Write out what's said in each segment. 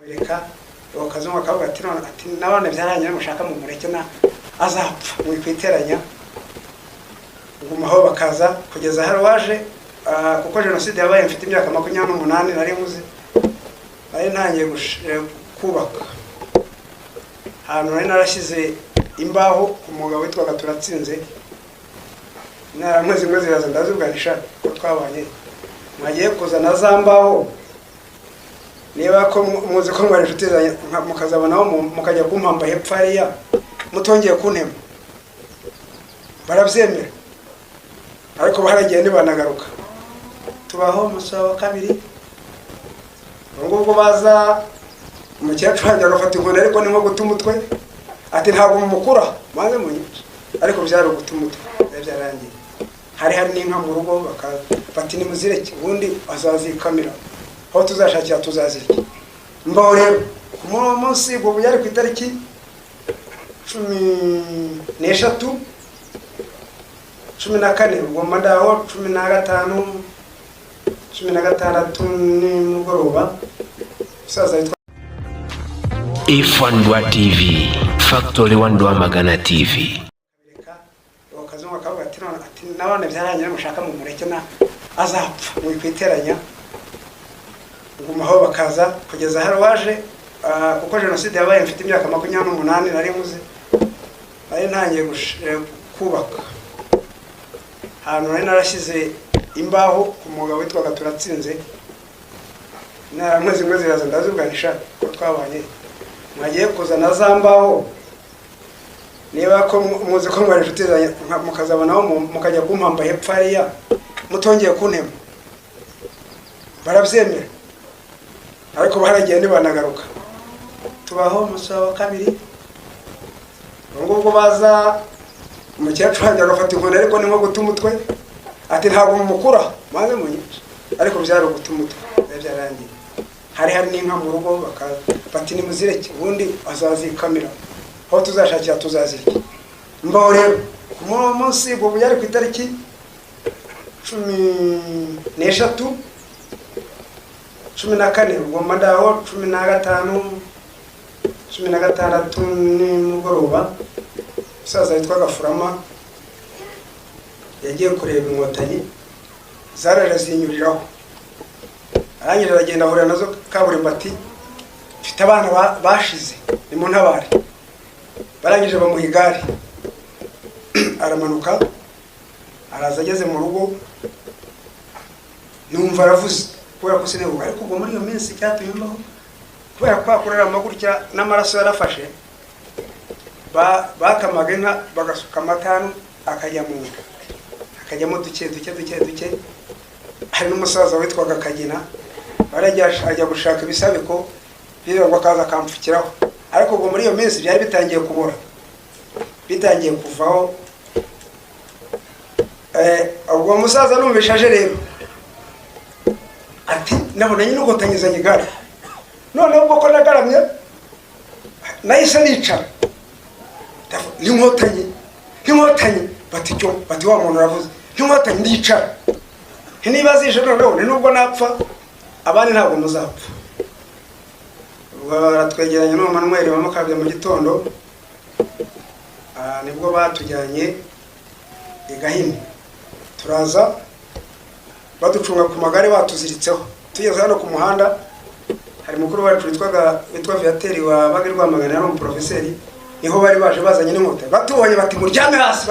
reka bakazungu akavuga ati nabone byaranye mushaka mu mureke na azapfa wikwiteranya ngumaho bakaza kugeza hari waje kuko jenoside yabaye mfite imyaka 28 nari muzi ari ntangiye kubaka hano nari narashize imbaho umugabo witwa Turatsinze mwezi ziraza ndazuganisha ko twabanye mwagiye kuzana zambaho niba ko muzi ko mwari inshuti mukazabanaho mukajya kumpamba hepfo hariya mutongeye kuntema barabyemera ariko baragiye nibanagaruka tubaho musaba kabiri ngubwo baza umukecuru hajya gufata inkoni ariko ni nko guta umutwe ati ntabwo mumukura maze munyica ariko byari guta umutwe byarangiye hari n'inka mu rugo bakafata ni muzireke ubundi azazikamira aho tuzashakira tuzazirike mbaho rero ku munsi ubwo yari ku itariki 13 14 ubwo mandaho 15 16 nimugoroba saza yitwa Ifandwa TV Factory Wandwa Magana TV bakazungu akavuga ati nabone byaranye mushaka mu mureke na azapfa wikwiteranya ngumaho bakaza kugeza hari waje kuko jenoside yabaye mfite imyaka 28 nari muzi ari ntangiye kubaka hano nari narashize imbaho umugabo witwa Turatsinze mwezi ziraza ndazuganisha ko twabanye mwagiye kuzana zambaho niba ko muzi ko mwari inshuti mukazabanaho mukajya kumpamba hepfo hariya mutongeye kuntema barabyemera ariko baragiye nibanagaruka tubaho musaba kabiri ngubwo baza umukecuru hajya gufata inkoni ariko ni nko guta umutwe ati ntabwo mumukura maze munyica ariko byari guta umutwe byarangiye hari n'inka mu rugo bakafata ni muzireke ubundi azazikamira aho tuzashakira tuzazirike mbaho rero ku munsi ubwo yari ku itariki 13 14 ubwo mandaho 15 16 nimugoroba saza yitwa Gafurama yagiye kureba inkotanyi zaraje zinyuriraho arangije aragenda ahura nazo kaburimbo ati mfite abana bashize ni mu ntabare barangije bamuhigari aramanuka araza ageze mu rugo numva aravuze kubera ko sineho ariko ubwo muri iyo minsi cyatuyumbaho kubera kwakorera amagurya n'amaraso yarafashe bakamaga inka bagasuka amatanu akajya mu nda akajyamo duke hari n'umusaza witwaga Kagina ajya gushaka ibisabiko birangwa akaza kampfukiraho ariko ubwo muri iyo minsi byari bitangiye kubura bitangiye kuvaho ubwo musaza numvishaje rero ati nabona nyine ugotanyizanye igare none ubwo ko nagaramye nahise nicara n'inkotanyi bati wa muntu uravuze n'inkotanyi ndicara ntibazije none nubwo napfa abandi ntabwo muzapfa baratwegeranye no Manuel bamakabye mu gitondo nibwo batujyanye igahini turaza baducunga ku magare batuziritseho tugeze hano ku muhanda hari mukuru wacu witwa Viateri wa Bagirwa Magana no professeur niho bari baje bazanye n'inkota batubonye bati muryame hasi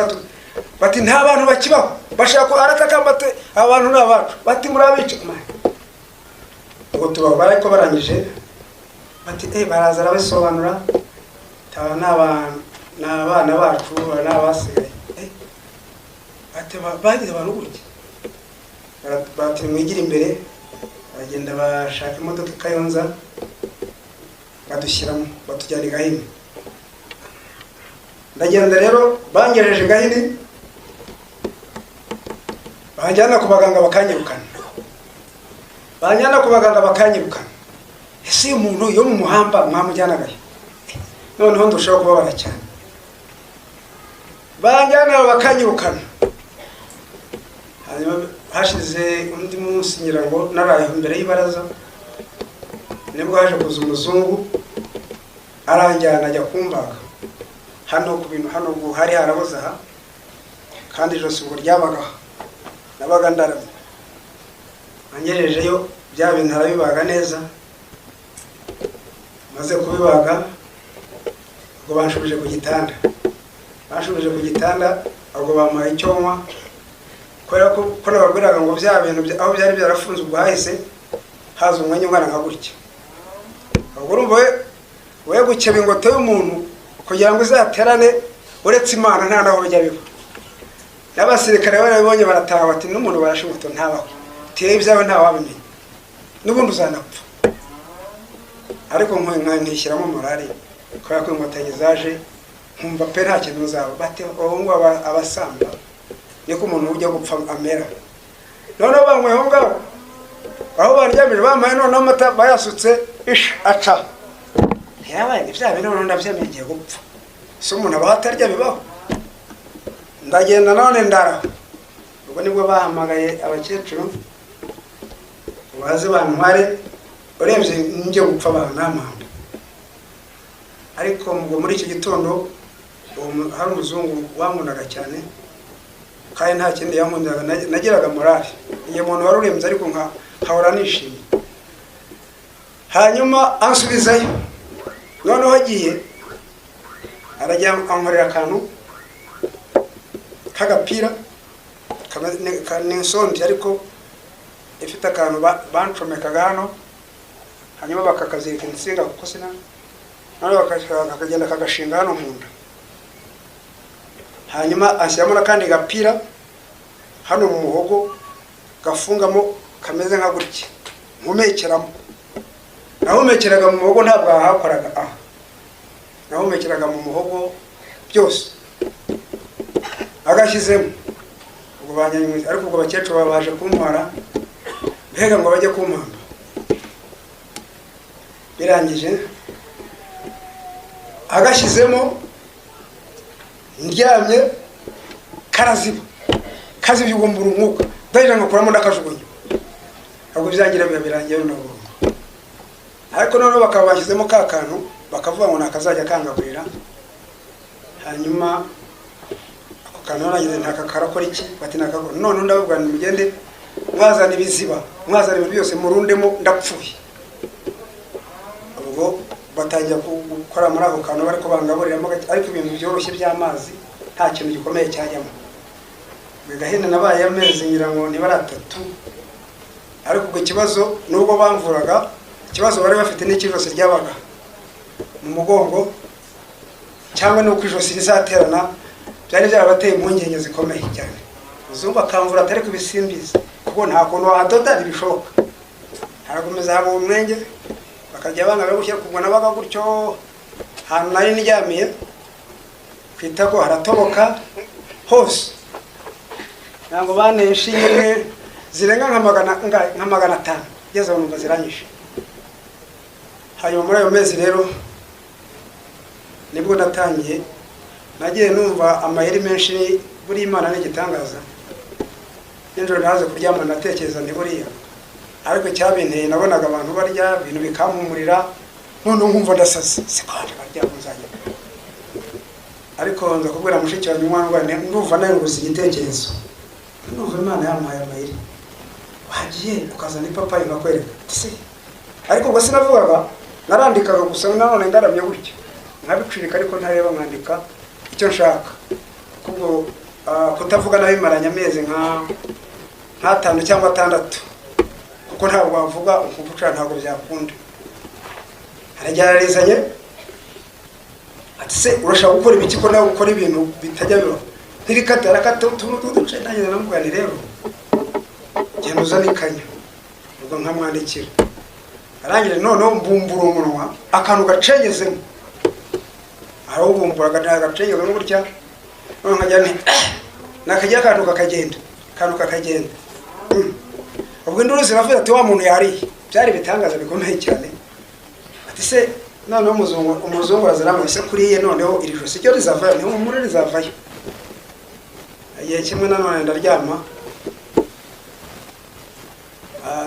bati nta bantu bakibaho bashaka ko aratakambate abantu n'abacu bati murabica ubwo tubaho bariko barangije bati baraza arabisobanura tawa n'abana bacu n'abasigaye bati bagize abantu gutya bati mwigira imbere bagenda bashaka imodoka Kayonza badushyiramo batujyana igahini ndagenda rero bangereje igahini banjyana ku baganga bakanyirukana ese umuntu yo mu muhamba mwamujyanaga noneho ndushaho kubabara cyane banjyana bakanyirukana hanyuma hashize undi munsi nyirango naraye imbere y'ibaraza nibwo haje kuza umuzungu aranjyana ajya kumbaga hano ku bintu hano hari harabuze aha kandi ijosi ngo ryabagaho nabaga ndaramye angejejeyo bya bintu arabibaga neza maze kubibaga ubwo banshubije ku gitanda ubwo bamuhaye icyo nywa kubera ko nababwiraga ngo bya bintu aho byari byarafunze ubwo hahise haza umwanya ungana nka gutya ubwo urumva we gukeba ingoto y'umuntu kugira ngo izaterane uretse Imana nta naho bijya biba n'abasirikare barabibonye barataha bati n'umuntu barashe ingoto ntabaho teye ibyawe ntawabimenya n'ubundi uzanapfa ariko nkishyiramo morali kubera ko inkotanyi zaje nkumva pe nta kintu uzaba bate ubu ngo abasamba niko umuntu ujya gupfa amera noneho banyweho ngabo aho bandyamije bamaye noneho amata bayasutse aca yabaye ibya bintu noneho ndabyamenyeye gupfa so umuntu abaho atarya bibaho ndagenda none ndara ubwo nibwo bahamagaye abakecuru baze bantware urebye njye gupfa banamanda ariko ngo muri iki gitondo hari umuzungu wankundaga cyane kandi nta kindi yankundaga nagiraga morali iyo muntu wari urembye ariko nkahora nishimye hanyuma ansubizayo noneho agiye arajya ankorera akantu k'agapira n'insondi ariko ifite akantu bancomekaga hano hanyuma bakakazirika insinga kuko sina none bakagenda kagashinga hano mu nda hanyuma ashyiramo n'akandi gapira hano mu muhogo gafungamo kameze nka gutya nkumekeramo nahumekeraga mu muhogo ntabwo hakoraga nahumekeraga mu muhogo byose agashyizemo ubwo banyanywe ariko ubwo bakecuru baje kuntwara mbega ngo bajye kumpamba birangije agashyizemo ndyamye kazibye ubwo mbura umwuka ndahita ngakuramo ndakajugunya ahubwo byangira birangiye n'ubu ariko noneho bakaba bashyizemo ka kantu bakavuga ngo nakazajya kangaburira hanyuma ako kantu nagize ntakarakora iki bati nakakora none ndababwira mugende mwazana ibiziba mwazana ibintu byose murundemo ndapfuye ubwo batangira gukora muri ako kantu bariko bangaburiramo ariko ibintu byoroshye by'amazi nta kintu gikomeye cyajyamo bigahina nabaye amezi ngira ngo ni baratatu ariko ubwo kibazo nubwo bamvuraga ikibazo bari bafite n'ikijosi ryabaga mu mugongo cyangwa nuko ijosi rizaterana byari byarabateye impungenge zikomeye cyane uzumva akamvura atari kubisimbiza kuko nta kuntu wahadoda ntibishoboka haragomeza haba umwenge bakajya banga bari gushyira kubona baga gutyo ahantu nari ndyamiye kwitago haratoboka hose ntabwo baneshe imwe zirenga nka magana 5 ngeze aho numva ziranyishe hanyuma muri ayo mezi rero nibwo natangiye nagiye numva amayeri menshi buri Imana n'igitangaza n'injoro naze kuryama natekereza ndi buriya ariko cyabinteye nabonaga abantu barya ibintu bikampumurira none nkumva ndasaze sikanje barya muzajya ariko nza kubwira mushiki wa nyumwana ndumva nayo nguzi igitekerezo ndumva Imana yampaye amayeri wagiye ukazana ipapayi ngakwereka se ariko ubwo sinavugaga narandikaga gusa none ndaramye gutya nkabicirika ariko ntareba mwandika icyo nshaka kubwo kutavuga nabimaranya amezi nka 5 cyangwa 6 kuko ntabwo wavuga ukuvuca ntabwo byakunda arageragezanye ati se urashaka gukora ibiki ko nawe gukora ibintu bitajya biba ntirikata arakata utuntu duce nanjye namubwira rero genda uzanikanya ubwo nkamwandikira arangire noneho mbumbura umunwa akantu gacengezemo aho bumbura gacengezemo gutya none nkajya nakajya akantu kakagenda ubwo induru ziravuga ati wa muntu yariye byari bitangaza bikomeye cyane ati se noneho umuzungu araziramo ese kuriye noneho iri josi ryo rizavayo niho umuri rizavayo igihe kimwe nanone ndaryama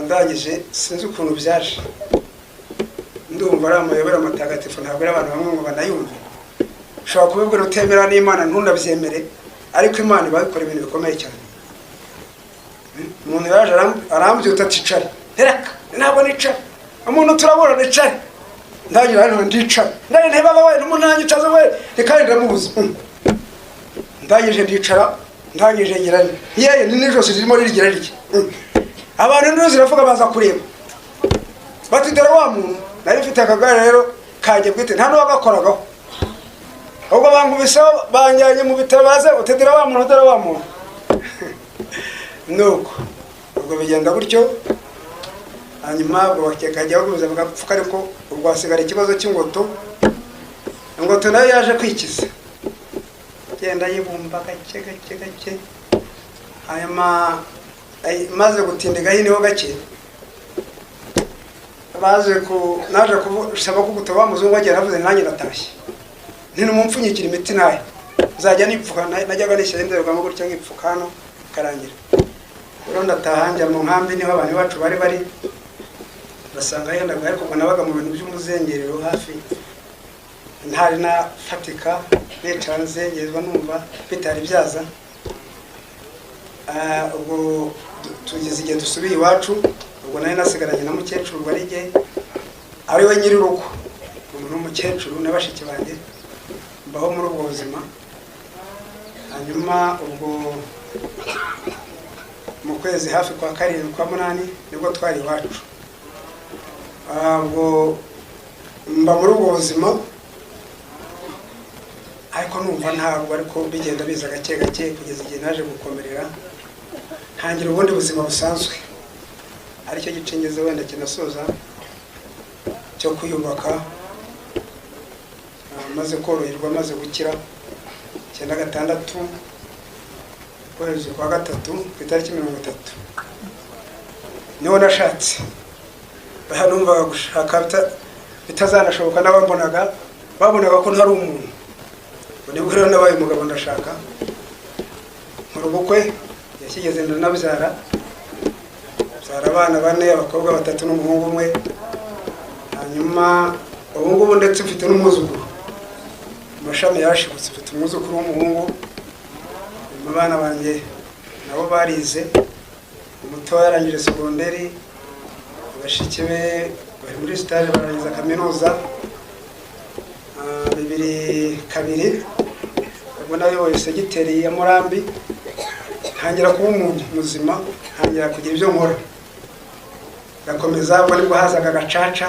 ndangije sinzi ukuntu byaje kumva ari amayobera matagatifu ntabwo ari abantu bamwe ngo banayumve. Ushobora kubibwira utemera n'Imana ntunabyemere, ariko Imana ibakora ibintu bikomeye cyane. Umuntu yaje arambyuta ticare heraka ntabwo nicara, umuntu turabura nicare ndagira hano ndicara ndari ntebaba we n'umunanyi caza we rikandi ndamubuza ndagije ndicara ndagije ngirane yeye ni nijoro zirimo ririgira rike abantu n'uzi ziravuga baza kureba bati dore wa muntu nari mfite akagare rero kanje bwite nta n'uwagakoragaho ubwo bankubise banjyanye mu bitaro baze utedera wa muntu dore wa muntu nuko ubwo bigenda gutyo. Hanyuma ubwo bakajya baguza bagapfuka, ariko ubwo hasigara ikibazo cy'ingoto. Ingoto nayo yaje kwikiza genda yibumba gake gake gake. Hanyuma maze gutindiga hino gake baje naje kushaba ko gutawa muzungu agera avuze nanjye natashye nti numupfunyikira imiti nayo nzajya nipfuka najyaga nishyira indererwamo gutya nkipfuka hano karangira. Rero ndataha njya mu nkambi niho abantu bacu bari basanga yendaga, ariko nabaga mu bintu by'umuzengerero hafi ntari nafatika necara nzengezwa numva bitari byaza. Ubwo tugeze igihe dusubiye iwacu, ubwo nari nasigaranye na mukecuru warige ari we nyiri urugo, umuntu w'umukecuru n'abashiki banjye mbaho muri ubwo buzima. Hanyuma ubwo mu kwezi hafi kwa 7 kwa 8 nibwo twari iwacu. Ubwo mba muri ubwo buzima, ariko numva ntabwo ariko bigenda biza gake gake kugeza igihe naje gukomerera ntangira ubundi buzima busanzwe, aricyo gicengeze wenda kinasoza cyo kuyubaka. Maze koroherwa maze gukira 96 kwezi kwa 3 ku itariki 30 niho nashatse. Bahanumvaga gushaka bitazanashoboka, n'abambonaga babonaga ko ntari umuntu. Nibwo rero nabaye umugabo ndashaka mu bukwe yakigeze ndanabyara abana 4, abakobwa 3 n'umuhungu 1. Hanyuma ubu ngubu ndetse mfite n'umwuzukuru, amashami yarashibutse, mfite umwuzukuru w'umuhungu. Abana banjye nabo barize, umuto yarangije segonderi, abashiki be bari muri stage barangiza kaminuza 2002. Ubwo nayoboye segiteri ya Murambi, ntangira kuba umuntu muzima, ntangira kugira ibyo nkora, gakomeza. Ubwo nibwo hazaga gacaca,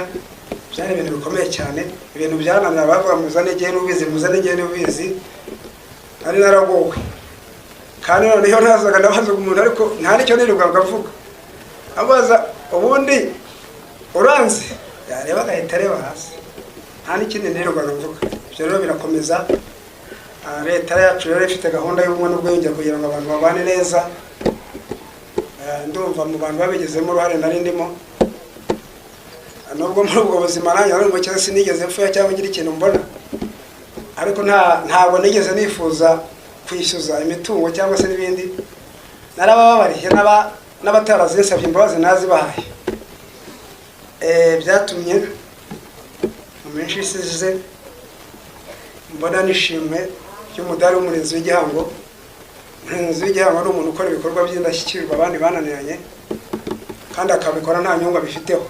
byari ibintu bikomeye cyane, ibintu byananira bavuga muzane gihe n'ubizi, muzane gihe n'ubizi. Ari naragowe kandi noneho nazaga ndabaza umuntu, ariko nta nicyo nirirwa ngavuga. Abaza ubundi uranze yareba agahita areba hasi, nta n'ikindi nirirwa ngavuga. Ibyo rero birakomeza. Leta yacu rero ifite gahunda y'ubumwe n'ubwiyunge kugira ngo abantu babane neza. Ndumva mu bantu babigezemo uruhare nari ndimo, nubwo muri ubwo buzima nanjye nari mu cyose sinigeze mfuya cyangwa ngira ikintu mbona, ariko ntabwo nigeze nifuza kwishyuza imitungo cyangwa se n'ibindi. Narababariye n'abatarazinsabye imbabazi nazibahaye. Byatumye mu menshi isize mbona nishimwe cy'umudari w'umurinzi w'igihango. Umurinzi w'igihango ni umuntu ukora ibikorwa by'indashyikirwa abandi bananiranye, kandi akabikora nta nyungu abifiteho.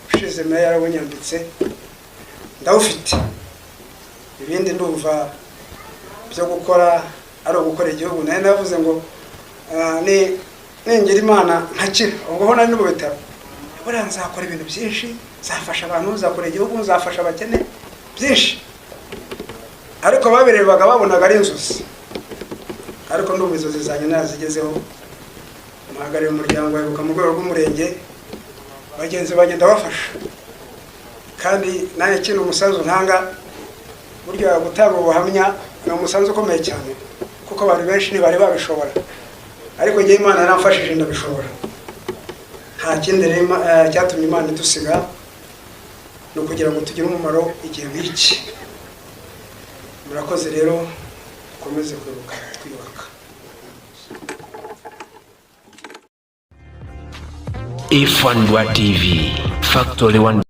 Ushize meya yarabonyambitse ndawufite, ibindi ndumva byo gukora ari ugukora igihugu. Naye navuze ngo ningira Imana ntakira, ubwo ho nari mu bitaro, buriya nzakora ibintu byinshi, nzafasha abantu, nzakora igihugu, nzafasha abakene byinshi. Ariko babirebaga babonaga ari inzozi, ariko ndumva inzozi zanjye nazigezeho. Muhagarariye umuryango wibuka mu rwego rw'umurenge, bagenzi bagenda bafasha, kandi naye kintu umusanzu ntanga. Burya gutanga ubuhamya ni umusanzu ukomeye cyane, kuko abantu benshi ntibari babishobora, ariko njye Imana yaramfashije ndabishobora. Nta kindi cyatumye Imana idusiga, no kugira ngo tugire umumaro igihe nk'iki. Murakoze rero, dukomeze kwibuka twiyubaka. Ifandwa TV Factory 1.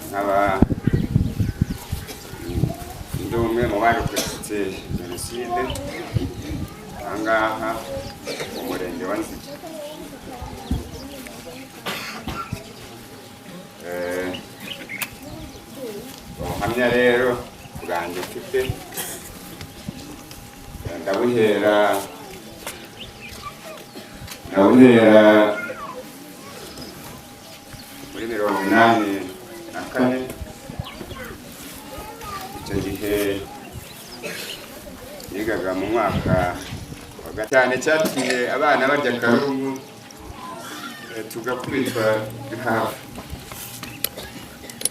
nkaba ndi umwe mu barokotse jenoside ahangaha mu murenge wa Nzige. Ubuhamya rero bwanjye mfite ndabuhera muri 1984. Icyo gihe yigaga mu mwaka wa gatanu, cyatumye abana barya akarungu tugakubitwa bihaha.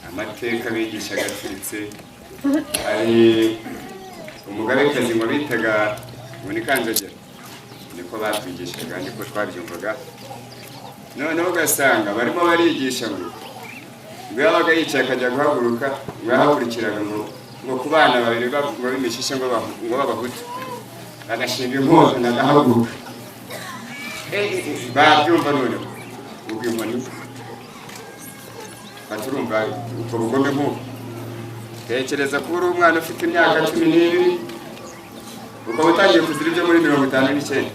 Amateka bigishaga acuritse, hari umugabekazi ngo bitaga Kanjogera, niko batwigishaga, niko twabyumvaga. Noneho ugasanga barimo barigisha ngo yabaga yicaye akajya guhaguruka, bahagurukiraga ngo ku bana babiri babimishishe ngo babahutu, bagashinga impuzu nagahaguruka. Babyumva noneho ubwo inkoni baturumva ubwo bugome nk'ubu. Tekereza ko uri umwana ufite imyaka 12 ukaba utangiye kuzira ibyo muri 59.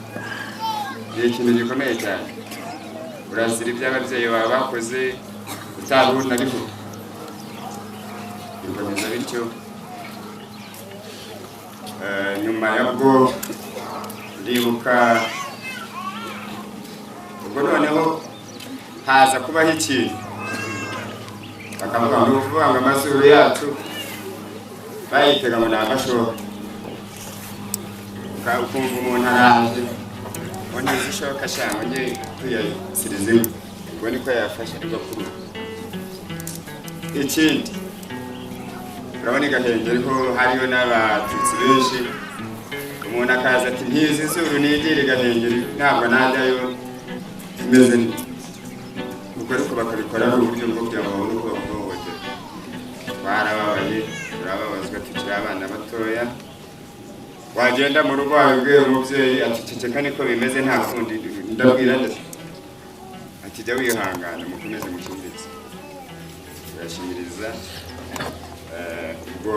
Ni ikintu gikomeye cyane. Urazira iby'ababyeyi bawe bakoze utabona ariko bikomeza bityo. Nyuma yabwo ndibuka ubwo noneho haza kubaho ikintu bakavuga ngo uvanga amazuru yacu bayitega ngo nagashobora. Ukumva umuntu araje wongeze ishoka cyangwa nge tuyasirizeho, ubwo niko yafashe agakuru. Ikindi urabona igahengeri ko hariyo n'abatutsi benshi, umuntu akaza ati ntizi zuru nigire igahengeri ntabwo najyayo imeze neza. Ubwo ariko bakabikora ari uburyo bwo kugira ngo babone uko bamuhohotera. Twarababaye, turababazwa tukiri abana batoya. Wagenda mu rugo wawe ubwira umubyeyi ati ceceka niko bimeze nta kundi ndabwira ndetse ati jya wihangana mukomeze mushimirize. Turashimiriza. Ubwo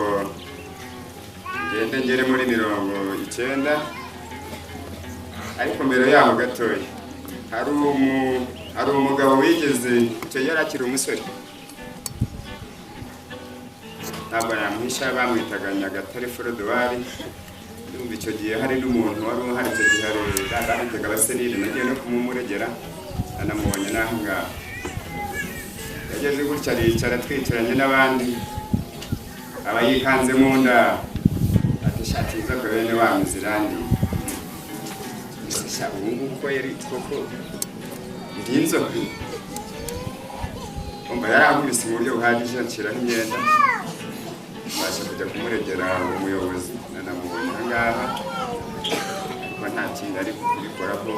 ngere muri 90, ariko mbere yaho gatoya hari umugabo wigeze icyo yari akiri umusore, ntabwo namuhisha, bamwitaga Nyagatare Frodouari. Ndumva icyo gihe hari n'umuntu wari uhari icyo gihe bamwitaga Abaserire, nagiye no kumumuregera anamubonye n'aho ngaho. Yageze gutya aricara twicaranye n'abandi, aba yikanze mu nda ati shati inzoka bene wanyu zirandi. Ubu ngubu ko yari koko ndi inzoka, umva yarankubise mu buryo buhagije, nshyiraho imyenda mbasha kujya kumuregera umuyobozi. Nanamubonye aha ngaha ariko nta kindi ari kubikoraho,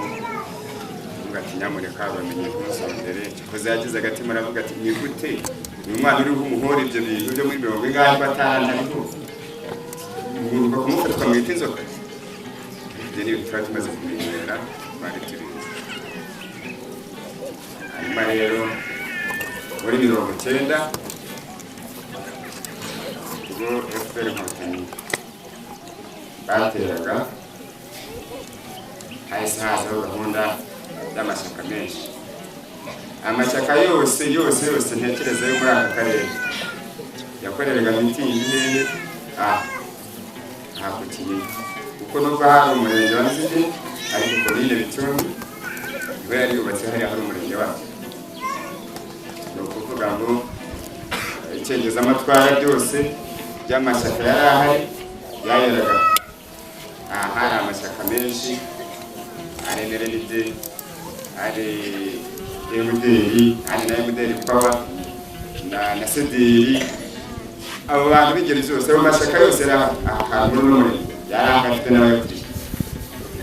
ati nyamureka bamenye kumusondere. Koze yagize agatima aravuga ati ni gute uyu mwana uriho umuhora ibyo bintu byo muri 50 batana ariko umuntu bakumufata twamwita inzoka. Ibyo ni ibintu tumaze kumenyera bari turize. Hanyuma rero muri 90 ubwo FPR Inkotanyi bateraga, hahise hazaho gahunda y'amashyaka menshi. Amashyaka yose ntekereza yo muri aka karere yakoreraga mitingi hehe aha ku Kinyinya, kuko nubwo hari umurenge wa Nzige ariko Komine Bicumbi niwe yari yubatse hariya hari umurenge wacu. Ni ukuvuga ngo icengezamatwara byose by'amashyaka yari ahari yayeraga hari amashyaka menshi, hari NRND, hari MDR, hari na MDR Power na CDR. Abo bantu b'ingeri zose mu mashyaka yose ahantu n'umwe yarangafite n'abayakuriye,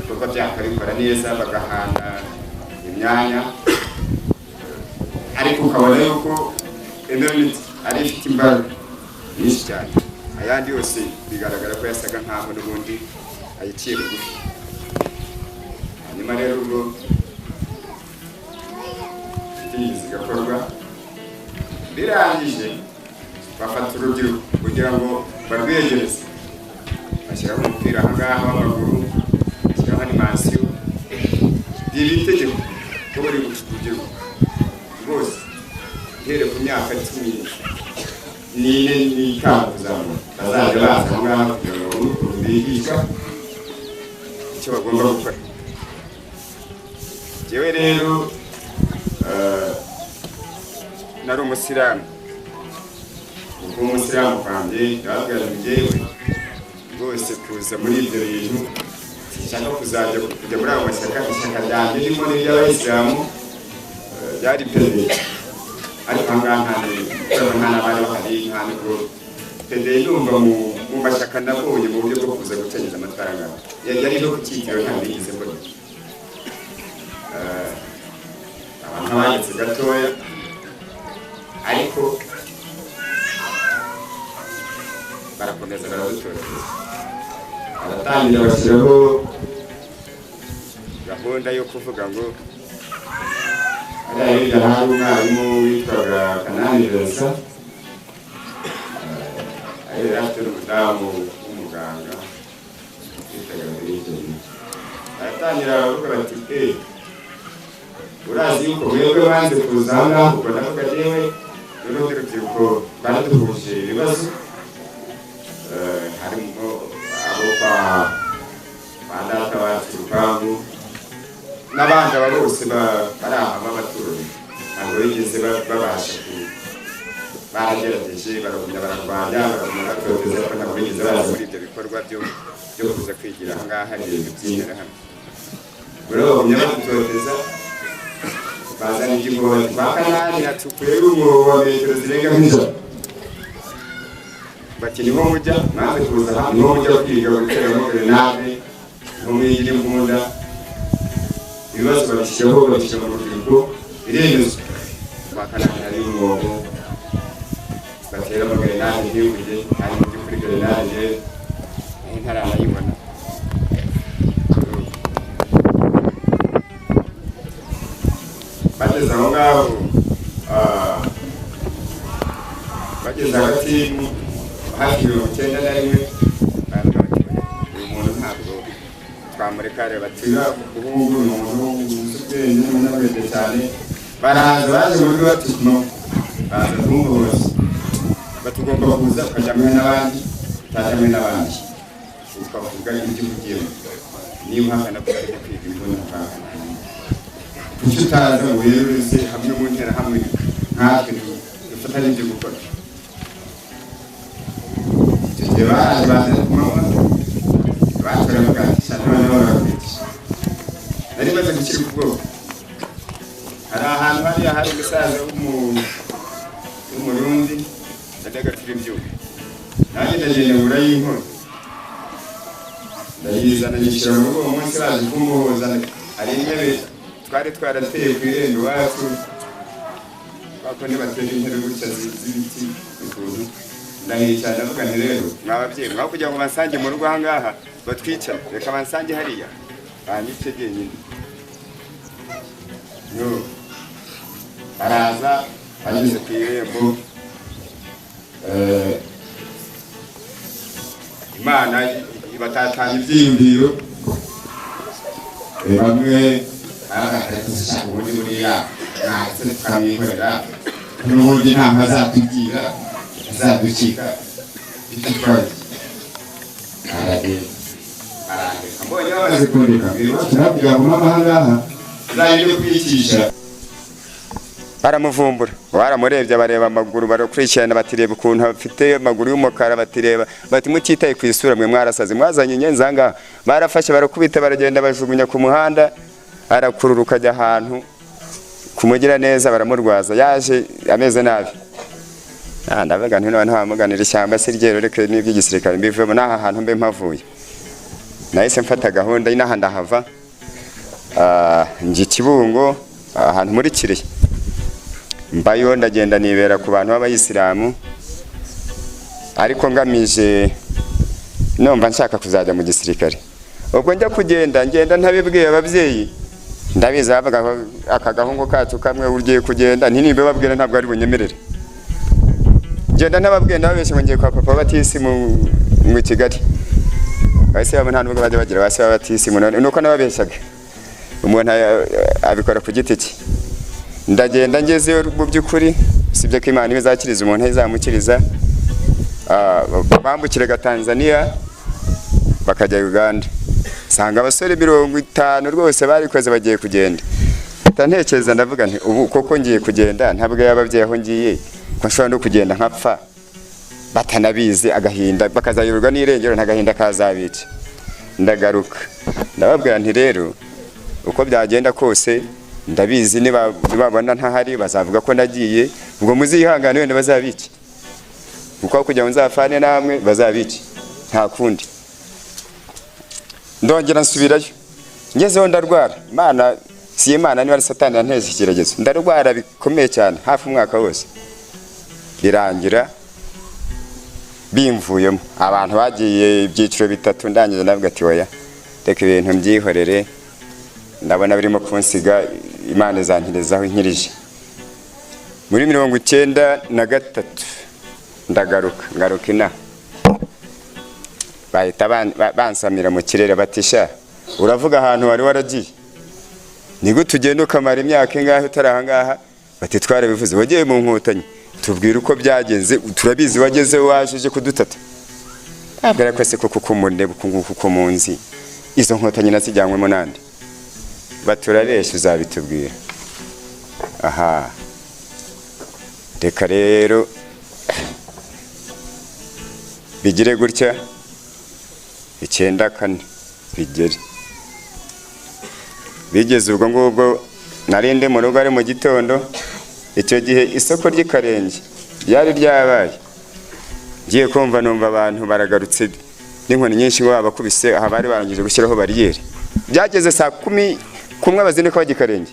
kuko byakabikora neza bagahana imyanya. Ariko ukabona yuko NRND ari ifite imbaraga nyinshi cyane, ayandi yose bigaragara ko yasaga nkaho n'ubundi ayiciye bugufi. Hanyuma rero ubwo zigakorwa birangije bafata urubyiruko kugira ngo barwegereze bashyiraho umupira aha ngaha w'amaguru bashyiraho animasiyo iri itegeko ko buri rubyiruko rwose uhereye ku myaka 14 kuzamura bazajya baza aho ngaha kugira ngo bigishwa icyo bagomba gukora. Jewe rero nari umusiramu ubwo umusiramu kwanjye ndababwira njyewe rwose kuza muri ibyo bintu sinshaka kujya muri abo mashyaka. Ishyaka ryanjye ririmo n'iry'abayisilamu ryari PDI, ariko aha ngaha nta n'abari bahari, nta nubwo PDI ndumva mu mashyaka nabonye mu buryo bwo kuza gucengeza amatwara ngaho yari no ku cyiciro ntabwo yigeze mbona. Abantu bageze gatoya ariko barakomeza baradutoreza, baratangira bashyiraho gahunda yo kuvuga ngo hariya hirya hari umwarimu witwaga Kanani Vincent, yari afite n'umudamu w'umuganga witwaga Mbirigeni. Baratangira baravuga bati urazi yuko mwebwe banze kuza aha ngaha, ubwo ndavuga jewe n'urundi rubyiruko baraduhuje ibibazo, harimo abo kwa data wacu Rupangu n'abandi aba bose bari aha b'abaturanyi, ntabwo bigeze babasha baragerageje baragumya bararwanya baragumya batoteza, ariko ntabwo bigeze baza muri ibyo bikorwa byo kuza kwigira aha ngaha hari ibintu by'interahamwe. Rero bagumya badutoteza, bazana igihombo kwa Kanani yacukuye umwobo wa metero zirenga nk'ijana, bati niho mujya mwaze kuza aha, niho mujya kwiga guteramo grenade, niho mwigira imbunda. Ibibazo babishyiraho babishyira mu rubyiruko biremezwa. Kwa Kanani hari umwobo bateramo grenade ntibuge, hari mu by'ukuri grenade ntaranayibona. Bageze aho ngaho bageze hagati hafi 91 baravuga bati uyu muntu ntabwo twamureka, reba tira ubuhungu ni umuntu uzi ubwenge n'umunyabwenge cyane. Baraza baje muri batuma baza kumuhoza, batugomba kuza ukajya hamwe n'abandi utaje hamwe n'abandi, twavuga ibyo ugiyemo niba uhakana ko ujya kwiga imbunda ukahakana kuki utaza ngo werureze hamwe mu nterahamwe nkatwe dufatanye ibyo gukora. Icyo gihe baraje baza kumanywa batora bagatisha n'abandi babakwitisha. Nari maze gushyira ubwoko, hari ahantu hariya hari umusaza w'umurundi yajyaga atira ibyuma, nanjye ndagenda ngura y'inkono ndayizana nyishyira mu rugo. Uwo munsi baje kumuhoza, hari intebe twari twarateye ku irembo iwacu, bako nibatera intebe gutya z'ibiti ukuntu, ndahicara ndavuga nti rero mwababyeyi mwaho kugira ngo bansange mu rugo aha ngaha batwicara, reka bansange hariya banyice jyenyine. Baraza bageze ku irembo, Imana ibatatanya ibyiyumviro, bamwe ariko ubundi buriya ntacyo tukamwikorera, n'ubundi ntabwo azatubwira azadukika bitutwaye. Arandika mbonye bamaze kundika turabwira ngo aha ngaha uzajya kwicisha. Baramuvumbura, baramurebye bareba amaguru, barakurikirana batireba ukuntu afite amaguru y'umukara, batireba bati mukitaye ku isura mwe mwarasaze mwazanye inyenzi aha ngaha. Barafashe barakubita baragenda bajugunya ku muhanda, arakururuka ajya ahantu kumugira neza, baramurwaza yaje ameze nabi. Ndavuga nti none ntamuganira ishyamba se ryero reke n'iby'igisirikare mbivemo n'aha hantu mbe mpavuye. Nahise mfata gahunda y'inaha ndahava, ngi Kibungo ahantu muri Kirehe, mbayo ndagenda nibera ku bantu b'abayisilamu, ariko ngamije numva nshaka kuzajya mu gisirikare. Ubwo njya kugenda ngenda ntabibwiye ababyeyi, ndabizi bavuga aka gahungu kacu kamwe ugiye kugenda nti nibe babwira ntabwo ari bunyemerere. genda nababwiye nababeshye ngo ngiye kwa papa batisi mu Kigali base baba nta nubwo bajya bagira base batisi nuko nababeshyaga umuntu abikora ku giti cye ndagenda ngezeyo mu by'ukuri sibyo ko Imana izakiriza umuntu izamukiriza bambukiraga Tanzania bakajya Uganda sanga abasore 50 rwose barikoze bagiye kugenda ntekereza ndavuga nti ubu koko ngiye kugenda ntabwo yababyeyi aho ngiye ko nshobora no kugenda nkapfa batanabizi agahinda bakazayurwa n'irengero ntagahinda kazabica ndagaruka ndababwira nti rero uko byagenda kose ndabizi nibabona ntahari bazavuga ko nagiye ubwo muzihangane wenda bazabica uko kujya nzafane namwe bazabica nta kundi ndongera nsubirayo ngezeho ndarwara Imana si Imana niba Satani yanteze ikigeragezo ndarwara bikomeye cyane hafi umwaka wose birangira bimvuyemo abantu bagiye ibyiciro bitatu ndangije navuga ati oya reka ibintu mbyihorere ndabona birimo kunsiga Imana izankirezaho inkirije muri 93 ngaruka ina bahita bansamira mu kirere batisha uravuga ahantu wari waragiye nigo tugenda ukamara imyaka ingahe utarahangaha bati twarabivuze wagiye mu nkotanyi tubwira uko byagenze turabizi wageze wajeje kudutata abwira ko se kuko kumunde kuko munzi izo nkotanyi nasijyanywe mu nande baturabeshe uzabitubwira aha reka rero bigire gutya 94 bigere bigeze ubwo ngubwo narinde mu rugo ari mu gitondo icyo gihe isoko ry'Ikarenge byari ryabaye ngiye kumva numva abantu baragarutse n'inkoni nyinshi ngo babakubise aha bari barangije gushyiraho bariyeri byageze saa 10 kumwe bazine ko bagikarenge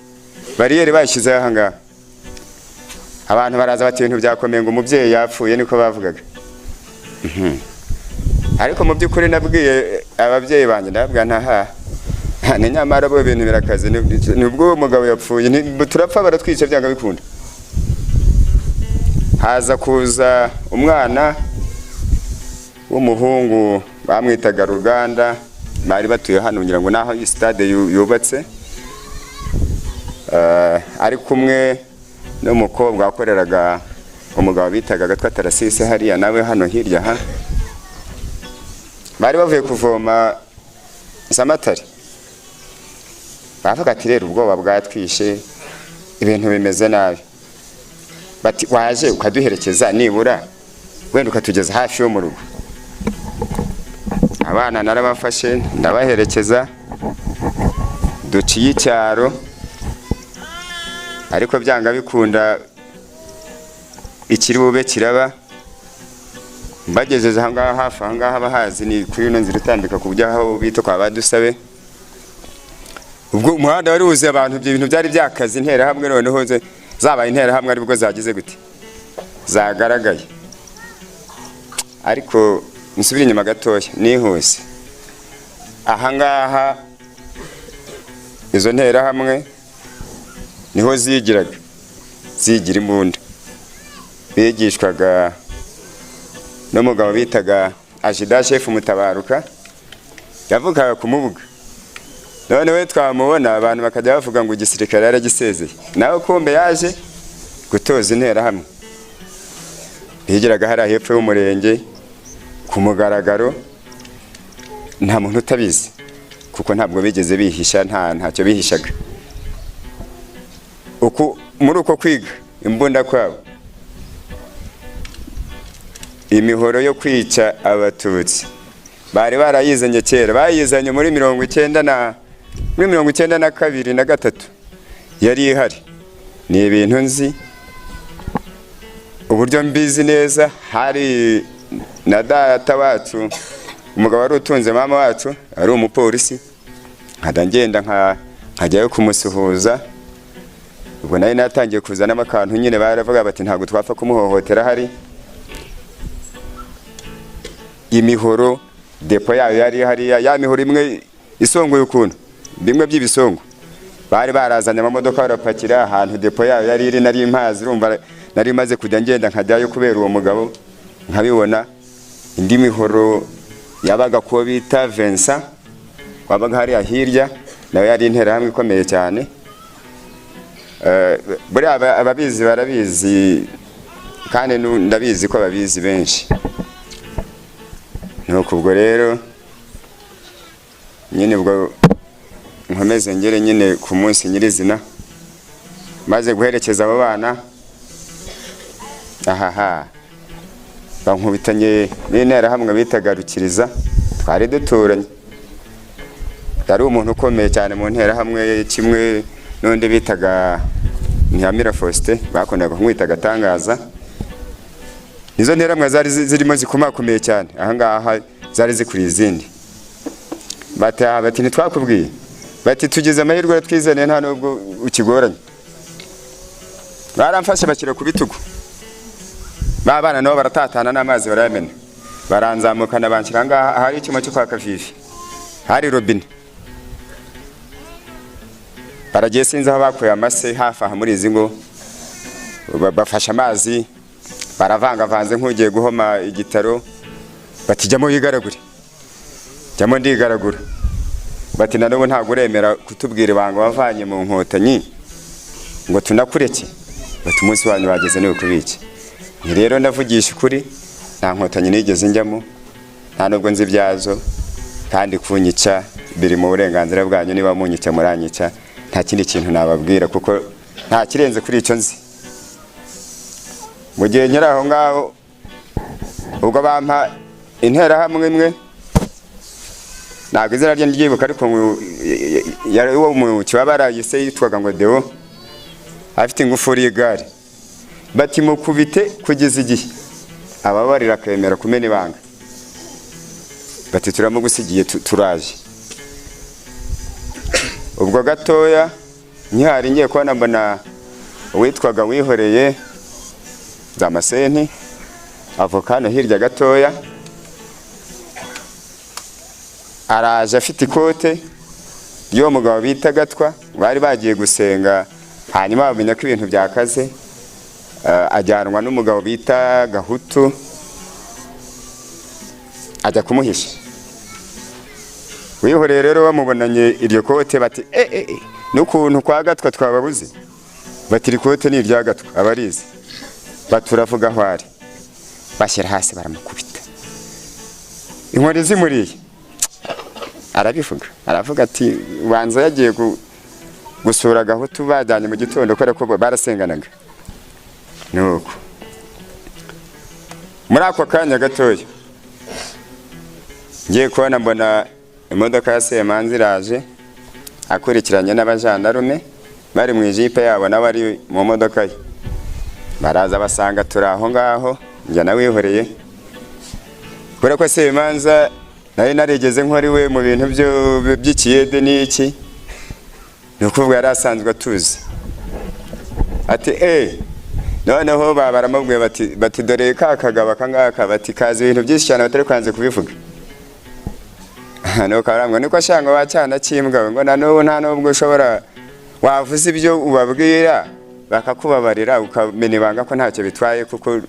bariyeri bayishyize aha ngaha abantu baraza bati ibintu byakomeye ngo umubyeyi yapfuye niko bavugaga ariko mu by'ukuri nabwiye ababyeyi banjye ndababwira ntaha ni nyamara bo ibintu birakaze nubwo umugabo yapfuye turapfa baratwica byanga bikunda haza kuza umwana w'umuhungu bamwitaga Ruganda bari batuye hano ngira ngo naho iyi stade yubatse ari kumwe n'umukobwa wakoreraga umugabo bitaga Gatwa Tarasise hariya nawe hano hirya ha bari bavuye kuvoma Samatari bavuga ati rero ubwoba bwatwishe ibintu bimeze nabi bati waje ukaduherekeza nibura wenda ukatugeza hafi yo mu rugo abana narabafashe ndabaherekeza duciye icyaro ariko byanga bikunda ikiri bube kiraba mbageze ahangaha hafi ahangaha bahazi ni kuri ino nzira itambika ku buryo aho bita kwa badusabe ubwo umuhanda wari wuzuye abantu ibintu byari byakaze intera hamwe noneho zabaye intera hamwe aribwo zagize gute zagaragaye ariko nsubira inyuma gatoya nihuse ahangaha izo ntera hamwe niho zigira imbunda bigishwaga n'umugabo bitaga Ajida Chef Mutabaruka yavugaga kumubuga none we twamubona abantu bakajya bavuga ngo igisirikare yaragisezeye nawe kumbe yaje gutoza intera hamwe bigiraga hari hepfo y'umurenge ku mugaragaro nta muntu utabizi kuko ntabwo bigeze bihisha ntacyo bihishaga muri uko kwiga imbunda kwabo imihoro yo kwica abatutsi bari barayizanye kera bayizanye muri 92 na 3 yari ihari ni ibintu nzi uburyo mbizi neza hari na data wacu umugabo wari utunze mama wacu ari umupolisi nkadangenda nkajyayo kumusuhuza ubwo nayo natangiye kuzana amakantu nyine baravuga bati ntabwo twapfa kumuhohotera hari imihoro depo yayo yari hariya ya mihoro imwe isongoye ukuntu bimwe by'ibisongo bari barazanye amamodoka barapakira ahantu depo yayo yari iri nari impazi urumva nari maze kujya ngenda nkajyayo kubera uwo mugabo nkabibona. Indi mihoro yabaga ko bita Vincent wabaga hari ahirya nawe yari intera hamwe ikomeye cyane. Buri ababizi barabizi kandi ndabizi ko babizi benshi. Nuko ubwo rero nyine ubwo nkomeze ngere nyine ku munsi nyirizina maze guherekeza abo bana. Bankubitanye n'intera hamwe bitagarukiriza twari duturanye. Yari umuntu ukomeye cyane mu ntera hamwe kimwe n'undi bitaga Ntihamira Faustin bakundaga kumwita Gatangaza. Nizo ntera hamwe zari zirimo zikomakomeye cyane. Ahangaha zari zikuri izindi. Bati ntitwakubwiye. Bati tugize amahirwe twizane nta nubwo ukigoranye. Baramfashe bakira ku bitugu. Babana nabo baratatana n'amazi barayamena. Baranzamukana banshyira ngaha hari icyuma cyo kwa Kavivi. Hari robine. Baragiye sinzi aho bakuye amase hafi aha muri izi ngo bafasha amazi baravangavanze nk'ugiye guhoma igitaro. Bati jyamo yigaragure. Jyamo ndigaragura. Bati na n'ubu ntabwo uremera kutubwira ibanga wavanye mu Nkotanyi ngo tunakureke. Bati umunsi wanyu bageze niwe kubiki. Ni rero ndavugisha ukuri nta Nkotanyi nigeze njyamo nta nubwo nzi byazo kandi kunyica biri mu burenganzira bwanyu. Niba munyica muranyica nta kindi kintu nababwira kuko nta kirenze kuri icyo nzi. Mu gihe nyira aho ngaho ubwo bampa intera hamwe imwe ntabwo izina rye ndyibuka ariko yari uwo mu Kibabara yise yitwaga ngo Deo afite ingufuri y'igare. Bati mukubite kugeza igihe ababarira akemera kumena ibanga. Bati turamugusigiye turaje. Ubwo gatoya nyihari ngiye kubona mbona uwitwaga Wihoreye Damascene avokano hirya gatoya araje afite ikote y'uwo mugabo bita Gatwa. Bari bagiye gusenga hanyuma bamenya ko ibintu byakaze. Ajyanwa n'umugabo bita Gahutu ajya kumuhisha. Wihoreye rero bamubonanye iryo kote bati n'ukuntu kwa Gatwa twababuze. Bati ikote ni irya Gatwa abarizi. Baturavuga aho ari bashyira hasi baramukubita. Inkori zimuriye arabivuga aravuga ati banza yagiye gusura Gahutu bajyanye mu gitondo kubera ko barasenganaga. Nuko muri ako kanya gatoya ngiye kubona mbona imodoka ya Semanzi iraje akurikiranye n'abajandarume bari mu ijipe yabo n'abari mu modoka ye. Baraza basanga turi aho ngaho njya na Wihoreye kubera ko Semanza nari narigeze nk'ari we mu bintu by'ikiyede n'iki. Ni ukuvuga yari asanzwe atuzi. Ati noneho baramubwiye bati dore ka kagaba kangaka bati kazi ibintu byinshi cyane batari kwanze kubivuga. Nuko arambwa niko shanga wacyana kimbwa ngo na n'ubu nta nubwo ushobora wavuze ibyo ubabwira bakakubabarira ukamenya ibanga ko ntacyo bitwaye kuko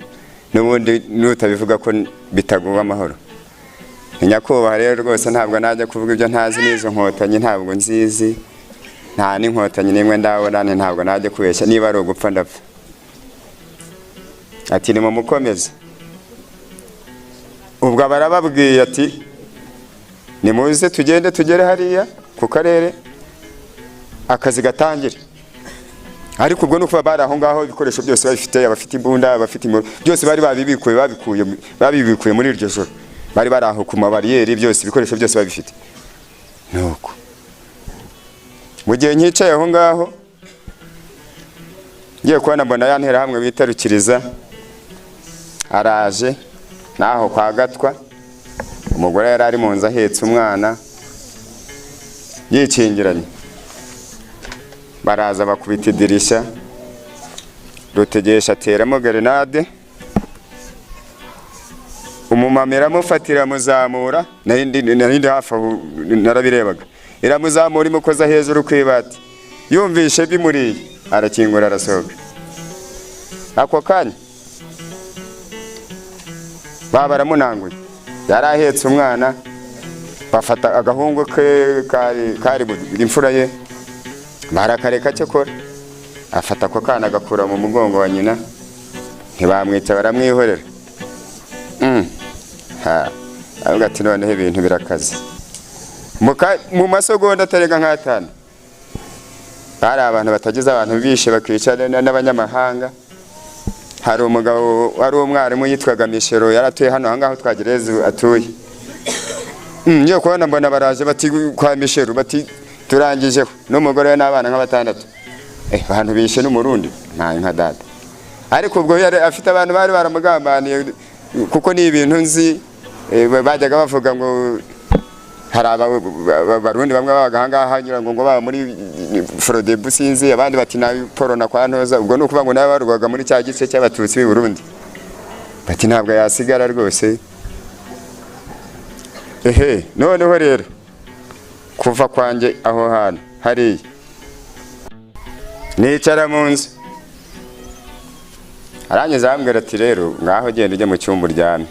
n'ubundi nutabivuga ko bitaguha amahoro. Nyakubahwa rero rwose ntabwo najya kuvuga ibyo ntazi n'izo Nkotanyi ntabwo nzizi nta n'Inkotanyi nimwe ndabona ntabwo najya kubeshya niba ari ugupfa ndapfa. Ati ni mu mukomeze. Ubwo barababwiye ati nimuze tugende tugere hariya ku karere akazi gatangire. Ariko ubwo nuko bari aho ngaho ibikoresho byose babifite abafite imbunda abafite byose bari babibikuye muri iryo joro. Bari baraho ku mabariyeri byose ibikoresho byose babifite. Nuko mu gihe nyicaye aho ngaho ngiye kubona mbona ya ntera hamwe bitarukiriza araje naho kwa Gatwa. Umugore yari ari mu nzu ahetse umwana yikingiranye. Baraza bakubita idirishya Rutegesha ateramo grenade. Umumama iramufatira muzamura narindi hafi aho narabirebaga. Iramuzamura imukoza hejuru kwibati. Yumvishe bimuriye arakingura arasohoka. ako kanya baba baramunanguye, yari ahetse umwana, bafata agahungu ke kari imfura ye, barakareka cyakora afata ako kana agakura mu mugongo wa nyina, ntibamwica baramwihorera. Avuga ati noneho ibintu birakaze. Mu masegonda atarenga nk'atanu hari abantu batagize abantu bishe bakica n'abanyamahanga. Hari umugabo wari umwarimu yitwaga Mishero, yaratuye hano ahangaho twagereza atuye. Ngiye kubona mbona baraje bati kwa Mishero, bati turangijeho n'umugore we n'abana nk'abatandatu. Abantu bishe n'umurundi nka dada. Ariko ubwo yari afite abantu bari baramugambaniye, kuko ni ibintu nzi. Bajyaga bavuga ngo hari abarundi bamwe babaga hanyura ngo baba muri Frodebu sinzi, abandi bati na Porona kwa Ntoza. Ubwo nukuvuga ngo nawe barwaga muri cya gice cy'abatutsi b'i Burundi, bati ntabwo yasigara rwose. Noneho rero kuva kwanjye aho hantu hariya nicara mu nzu, arangije arambwira ati rero ngaho genda ujye mu cyumba uryame.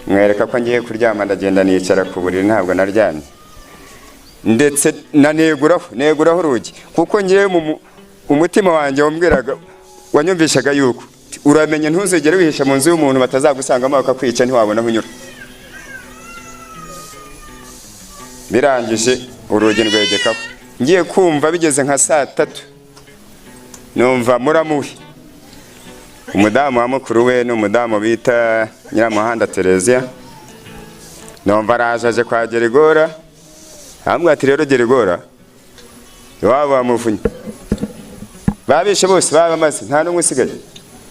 Mwereka ko ngiye kuryama, ndagenda nicara ku buriri, ntabwo naryamye, ndetse neguraho urugi, kuko ngiye umutima wanjye wambwiraga, wanyumvishaga yuko uramenye ntuzigere wihisha mu nzu y'umuntu batazagusangamo bakakwica, ntiwabona aho unyura. Birangije urugi rwegekaho, ngiye kumva bigeze nka 3:00 numva muramuhe, umudamu wa mukuru we n'umudamu bita Nyiramuhanda Terezia, numva araje kwa Gerigora. Ambwira ati rero Gerigora iwabo bamuvunye, babishe bose babamaze, nta n'umwe usigaye.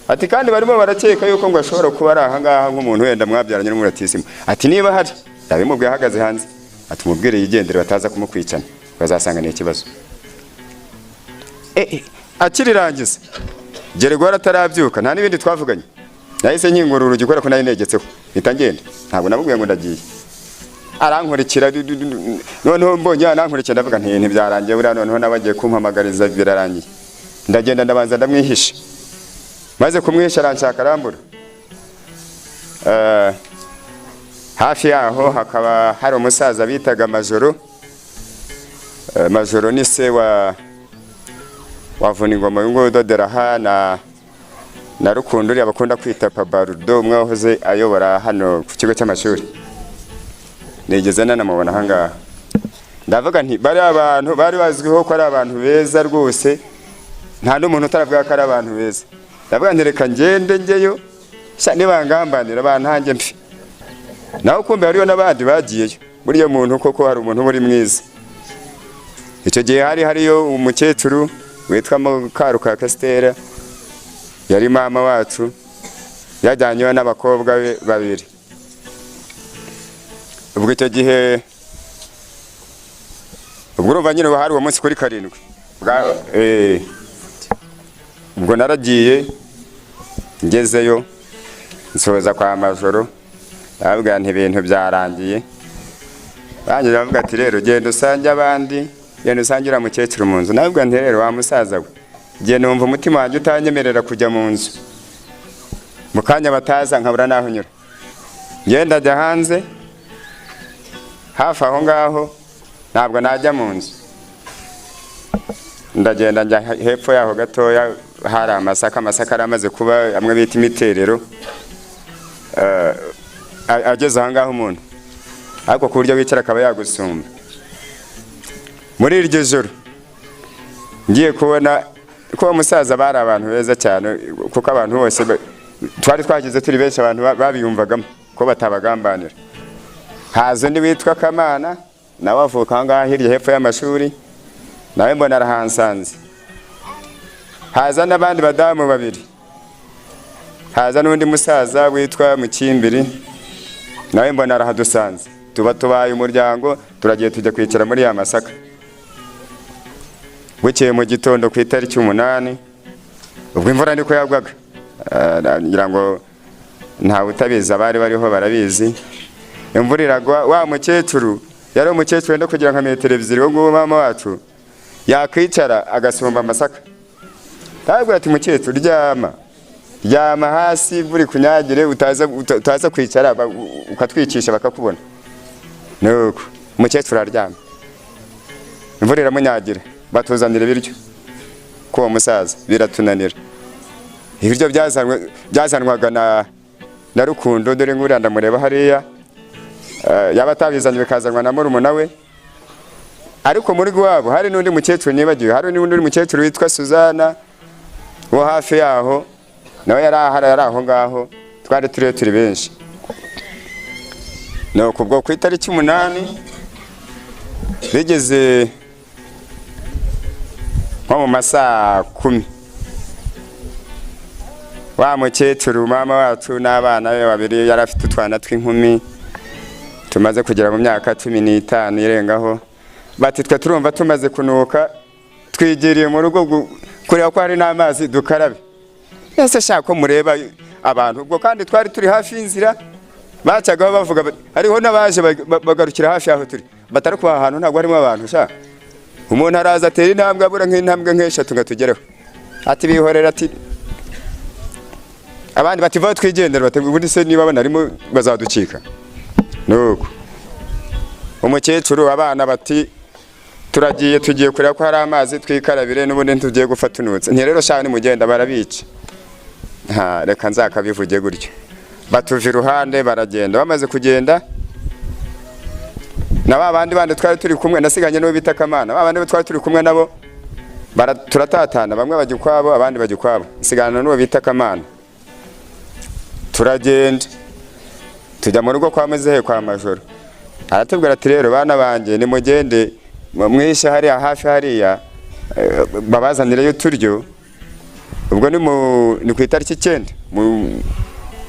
Ati kandi barimo barakeka yuko ngo ashobora kuba ari ahangaha nk'umuntu wenda mwabyaranye n'umuratisimo. Ati niba hari yabimubwiye ahagaze hanze, ati mubwire yigendere bataza kumukwicana, bazasanga ni ikibazo. Akirirangiza Gerigora atarabyuka, nta n'ibindi twavuganye, nahise nkingura urugi kubera ko nari negetseho, mpita ngenda. Ntabwo namubwiye ngo ndagiye. Arankurikira, noneho mbonye anankurikira, ndavuga nti ntibyarangiye buriya, noneho nabagiye kumpamagariza birarangiye. Ndagenda ndabanza ndamwihisha, maze kumwihisha aranshaka arambura. Hafi yaho hakaba hari umusaza bitaga Majoro. Majoro ni se wavuna ingoma y'Udoderaha na Rukunduri abakunda kwita Pabarudo, umwe wahoze ayobora hano ku kigo cy'amashuri. Nigeze nanamubona ahangaha, ndavuga nti bari abantu bari bazwiho ko ari abantu beza rwose, nta n'umuntu utaravuga ko ari abantu beza. Ndavuga nti reka ngende njyeyo, nibangambanira abantu hanjye mfi. Naho kumbe hariyo n'abandi bagiyeyo, buriya muntu koko hari umuntu muri mwiza. Icyo gihe hariyo umukecuru witwa Mukaruka Kastera, yari mama wacu, yajyanyeho n'abakobwa be babiri. Ubwo icyo gihe ubwo urumva nyine hari uwo munsi kuri 7. Ubwo naragiye ngezeyo nsoza kwa Majoro, ndavuga nti ibintu byarangiye. Banjye bavuga ati rero genda usange abandi, genda usangira mukecuru mu nzu. Ndavuga nti rero wa musaza we, genda numva umutima wanjye utanyemerera kujya mu nzu, mu kanya bataza nkabura naho nyura. Ngenda ajya hanze, hafi aho ngaho ntabwo najya mu nzu. Ndagenda njya hepfo yaho gatoya, hari amasaka aramaze kuba amwe bita imiterero. Ageze aho ngaho umuntu, ariko ku buryo wicara akaba yagusumba. Muri iryo joro ngiye kubona ko umusaza bari abantu beza cyane, kuko abantu bose twari twagize turi benshi, abantu babiyumvagamo ko batabagambanira. Hazo ni witwa Kamana, nawe avuka aho ngaho hirya hepfo y'amashuri, nawe mbona arahansanze. Haza n'abandi badamu babiri, haza n'undi musaza witwa Mukimbiri, nawe mbona arahadusanze. Tubaye umuryango, turagiye tujya kwicara muri ya masaka. Bukeye mu gitondo ku itariki 8, ubwo imvura niko yagwaga, ngira ngo ntawe utabizi, abari bariho barabizi. Imvura iragwa, wa mukecuru yari umukecuru wenda kugira nka metero 2, wo nguwo mama wacu yakwicara agasumba amasaka. Ntabwo ati mukecuru ryama, ryama hasi buri kunyagire utaza kwicara ukatwicisha bakakubona nuko umukecuru aryama imvura iramunyagira batuzanira ibiryo ko musaza biratunanira ibiryo byazanwaga na Rukundo dore ngura ndamureba hariya yaba tabizanye bikazanwa na murumuna we ariko muri gwabo hari n'undi mukecuru nibagiwe hari n'undi mukecuru witwa Suzana wo hafi yaho nawe yari aho ngaho twari turi benshi no kubwo ku itariki 8 bigeze nko mu masaa 10 wa mukecuru mama wacu n'abana be babiri yarafite utwana tw'inkumi tumaze kugera mu myaka 15 irengaho bati twe turumva tumaze kunuka twigiriye mu rugo kureba ko hari n'amazi dukarabe ese shako mureba abantu ubwo kandi twari turi hafi y'inzira bacagaho bavuga hariho n'abaje bagarukira hafi yaho turi batari kuba ahantu ntabwo harimo abantu sha umuntu araza atera intambwe abura nk'intambwe nk'eshatu ngatugeraho ati bihorera ati abandi bati va twigendera bati ubundi se niba banarimo bazaducika nuko umukecuru abana bati turagiye tugiye kureba ko hari amazi twikarabire n'ubundi tugiye gufata unutse nti rero shaka ni mugenda barabica reka nzakabivuge gutyo batuva iruhande baragenda bamaze kugenda na babandi twari turi kumwe nasiganye n'uwo bita Kamana babandi twari turi kumwe nabo turatatana bamwe bajya kwabo abandi bajya kwabo nsigana n'uwo bita Kamana turagenda tujya mu rugo kwa Muzehe kwa Majoro aratubwira ati rero bana banje ni mugende mwisha hariya hafi hariya babazanire uturyo ubwo ni ku itariki 9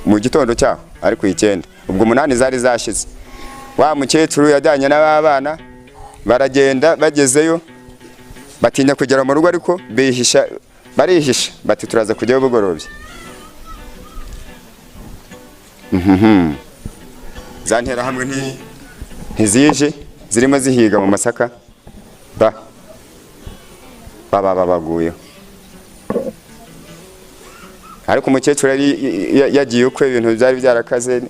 mu gitondo cyaho ari ku 9 ubwo 8 zari zashize wa mukecuru yajyanye n'abana baragenda bagezeyo batinya kugera mu rugo ariko barihisha bati turaza kujyayo bugorobye zantera hamwe ntizije zirimo zihiga mu masaka baguye ariko umukecuru yagiye ukwe ibintu byari byarakaze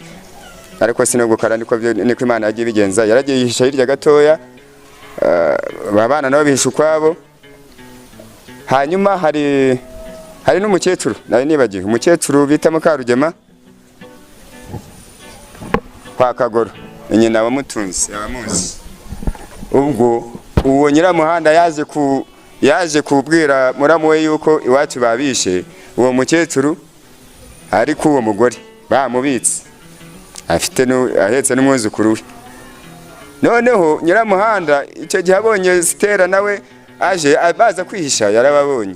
ariko sinogukara niko Imana yagiye bigenza yaragiye yihisha hirya gatoya abana nabo bihisha ukwabo hanyuma hari n'umukecuru nari nibagiwe umukecuru bita Mukarugema kwa Kagoro nyina wamutunze abamuzi ubwo uwo nyiramuhanda yaje kubwira muramu we yuko iwacu babishe uwo mukecuru ariko uwo mugore bamubitse ahetse n'umwuzukuru we noneho nyiramuhanda icyo gihe abonye Stella nawe aje baza kwihisha yarababonye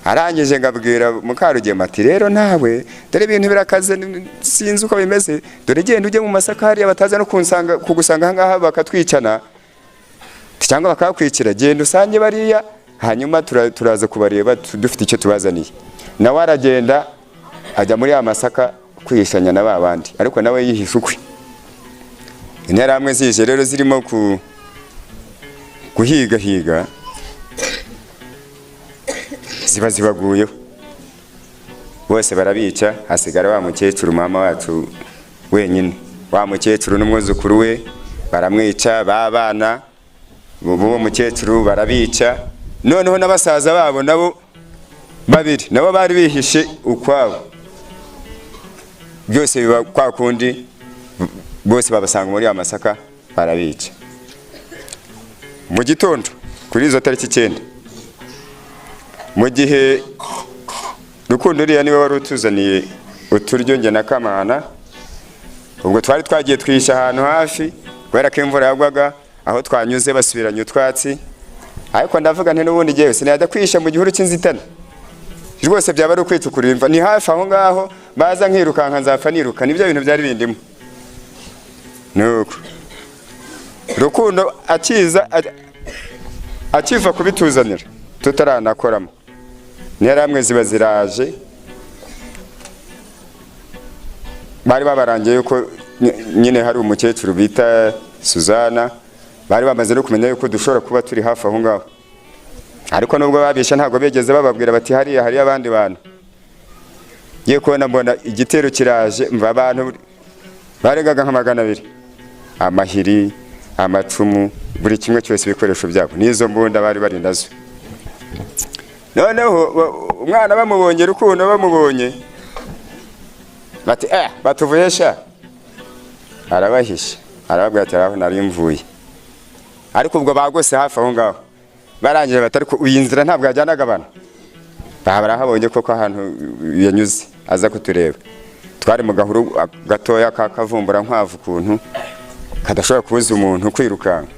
arangije ngabwira Mukarugema ati rero nawe dore ibintu birakaze sinzi uko bimeze dore genda ujye mu masaka hariya bataza no kugusanga hangaha bakatwicana cyangwa bakakwicira genda usange bariya hanyuma turaza kubareba dufite icyo tubazaniye nawe aragenda ajya muri ya masaka kwihishanya na babandi ariko nawe yihisha ukwe intera hamwe zije rero zirimo guhiga zibaguyeho bose barabica hasigara wa mukecuru mama wacu wenyine wa mukecuru n'umwuzukuru we baramwica babana uwo mukecuru barabica noneho n'abasaza babo nabo babiri nabo bari bihishe ukwabo byose biba kwa kundi bose babasanga muri amasaka barabica mu gitondo kuri izo tariki 9 mu gihe Rukundo uriya niwe wari utuzaniye uturyo nge na Kamana ubwo twari twagiye twisha ahantu hafi kubera ko imvura yagwaga aho twanyuze basubiranye utwatsi ariko ndavuga nti n'ubundi giye sinajya kwisha mu gihuru cy'inzitane rwose byaba ari ukwicukurira imva ni hafi aho ngaho baza nkirukanka nzapfa niruka nibyo bintu byari bindimo nuko Rukundo akiva kubituzanira tutaranakoramo niyaramwe ziba ziraje bari babarangiye yuko nyine hari umukecuru bita Suzana bari bamaze no kumenya yuko dushobora kuba turi hafi aho ngaho ariko nubwo babisha ntago begeze bababwira bati hari abandi bantu ngiye kubona mbona igitero kiraje, mva abantu barengaga nka 200, amahiri, amacumu, buri kimwe cyose ibikoresho byabo nizo mbunda bari bari nazo. Noneho umwana bamubonye rukundo, bamubonye bati batuvuyesha, arabahisha, arababwira ati aho nari mvuye. Ariko ubwo bagose hafi aho ngaho barangije batari ko uyinzira ntabwo yajyanaga abantu, barahabonye koko ahantu yanyuze aza kutureba. Twari mu gahuru gatoya kakavumbura nkwavu kuntu kadashobora kubuza umuntu kwirukanka.